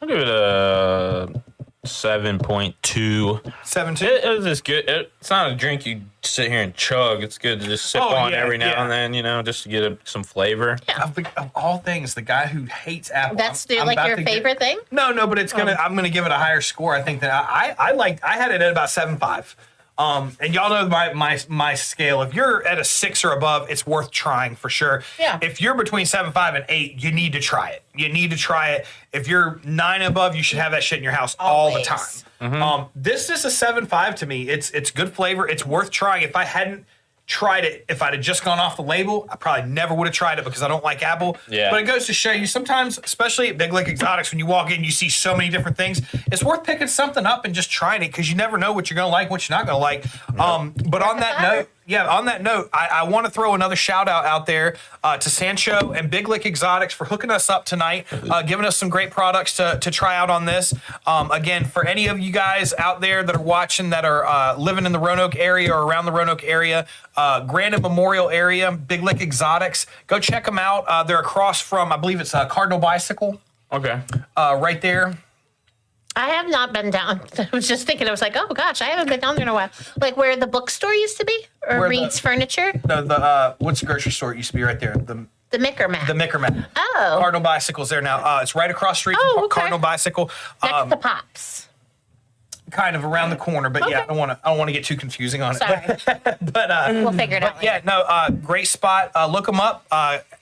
I'll give it a 7.2. 7.2. It's just good. It's not a drink you sit here and chug. It's good to just sip on every now and then, just to get some flavor. Yeah. Of all things, the guy who hates apple. That's I'm like about your to favorite thing? No, but I'm gonna give it a higher score. I think that I had it at about 7.5. And y'all know my scale. If you're at a 6 or above, it's worth trying for sure. Yeah. If you're between 7.5 and 8, you need to try it. You need to try it. If you're 9 and above, you should have that shit in your house all the time. Always. This is a 7.5 to me. It's good flavor. It's worth trying. If I hadn't tried it, if I'd have just gone off the label, I probably never would have tried it because I don't like apple. Yeah. But it goes to show you sometimes, especially at Big Lick Exotics, when you walk in, you see so many different things. It's worth picking something up and just trying it because you never know what you're going to like, what you're not going to like. But on that note, I want to throw another shout out there to Sancho and Big Lick Exotics for hooking us up tonight, giving us some great products to try out on this. Again, for any of you guys out there that are watching that are living in the Roanoke area or around the Roanoke area, Grandin Memorial area, Big Lick Exotics, go check them out. They're across from, I believe it's Cardinal Bicycle. Okay. Right there. I have not been down. I was just thinking, I was like, oh gosh, I haven't been down there in a while. Like where the bookstore used to be? Or Where Reed's Furniture? What's the grocery store? It used to be right there. The Mickermack. Mickermack. Oh. Cardinal Bicycle's there now. It's right across the street from okay. Cardinal Bicycle. Next to Pops. Kind of around the corner, but yeah, I don't want to get too confusing on it. Sorry. But We'll figure it out yeah, later. no, great spot. Look them up.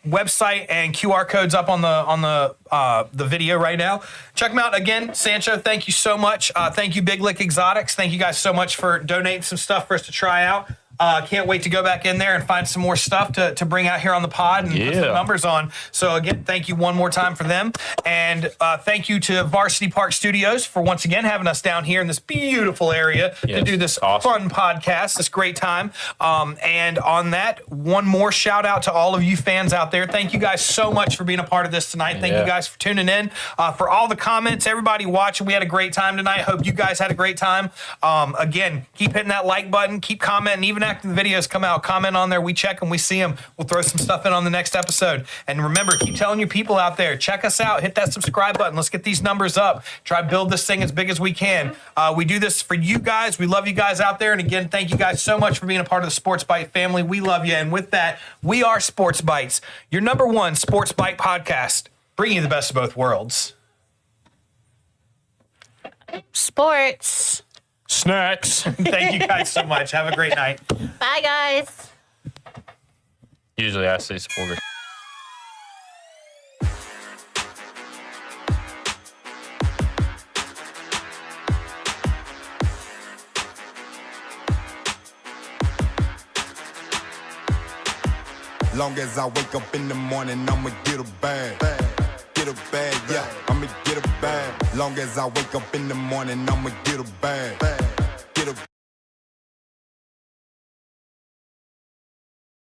Website and QR codes up on the video right now. Check them out again. Sancho, thank you so much. Thank you, Big Lick Exotics. Thank you guys so much for donating some stuff for us to try out. Can't wait to go back in there and find some more stuff to bring out here on the pod and put some numbers on. So again, thank you one more time for them. And thank you to Varsity Park Studios for once again having us down here in this beautiful area to do this fun podcast, this great time. And on that, one more shout out to all of you fans out there. Thank you guys so much for being a part of this tonight. Thank you guys for tuning in, for all the comments, everybody watching. We had a great time tonight. Hope you guys had a great time. Again, keep hitting that like button, keep commenting, even after the videos come out, comment on there. We check them, we see them. We'll throw some stuff in on the next episode. And remember, keep telling your people out there, check us out, hit that subscribe button. Let's get these numbers up. Try to build this thing as big as we can. We do this for you guys. We love you guys out there. And again, thank you guys so much for being a part of the Sports Bite family. We love you. And with that, we are Sports Bites, your #1 Sports Bite podcast, bringing you the best of both worlds. Sports. Snacks. Thank you guys so much. Have a great night. Bye, guys. Usually I say sports. Long as I wake up in the morning, I'ma get a bag. Get a bag, yeah, I'ma get a bag. Long as I wake up in the morning, I'ma get a bag. Get a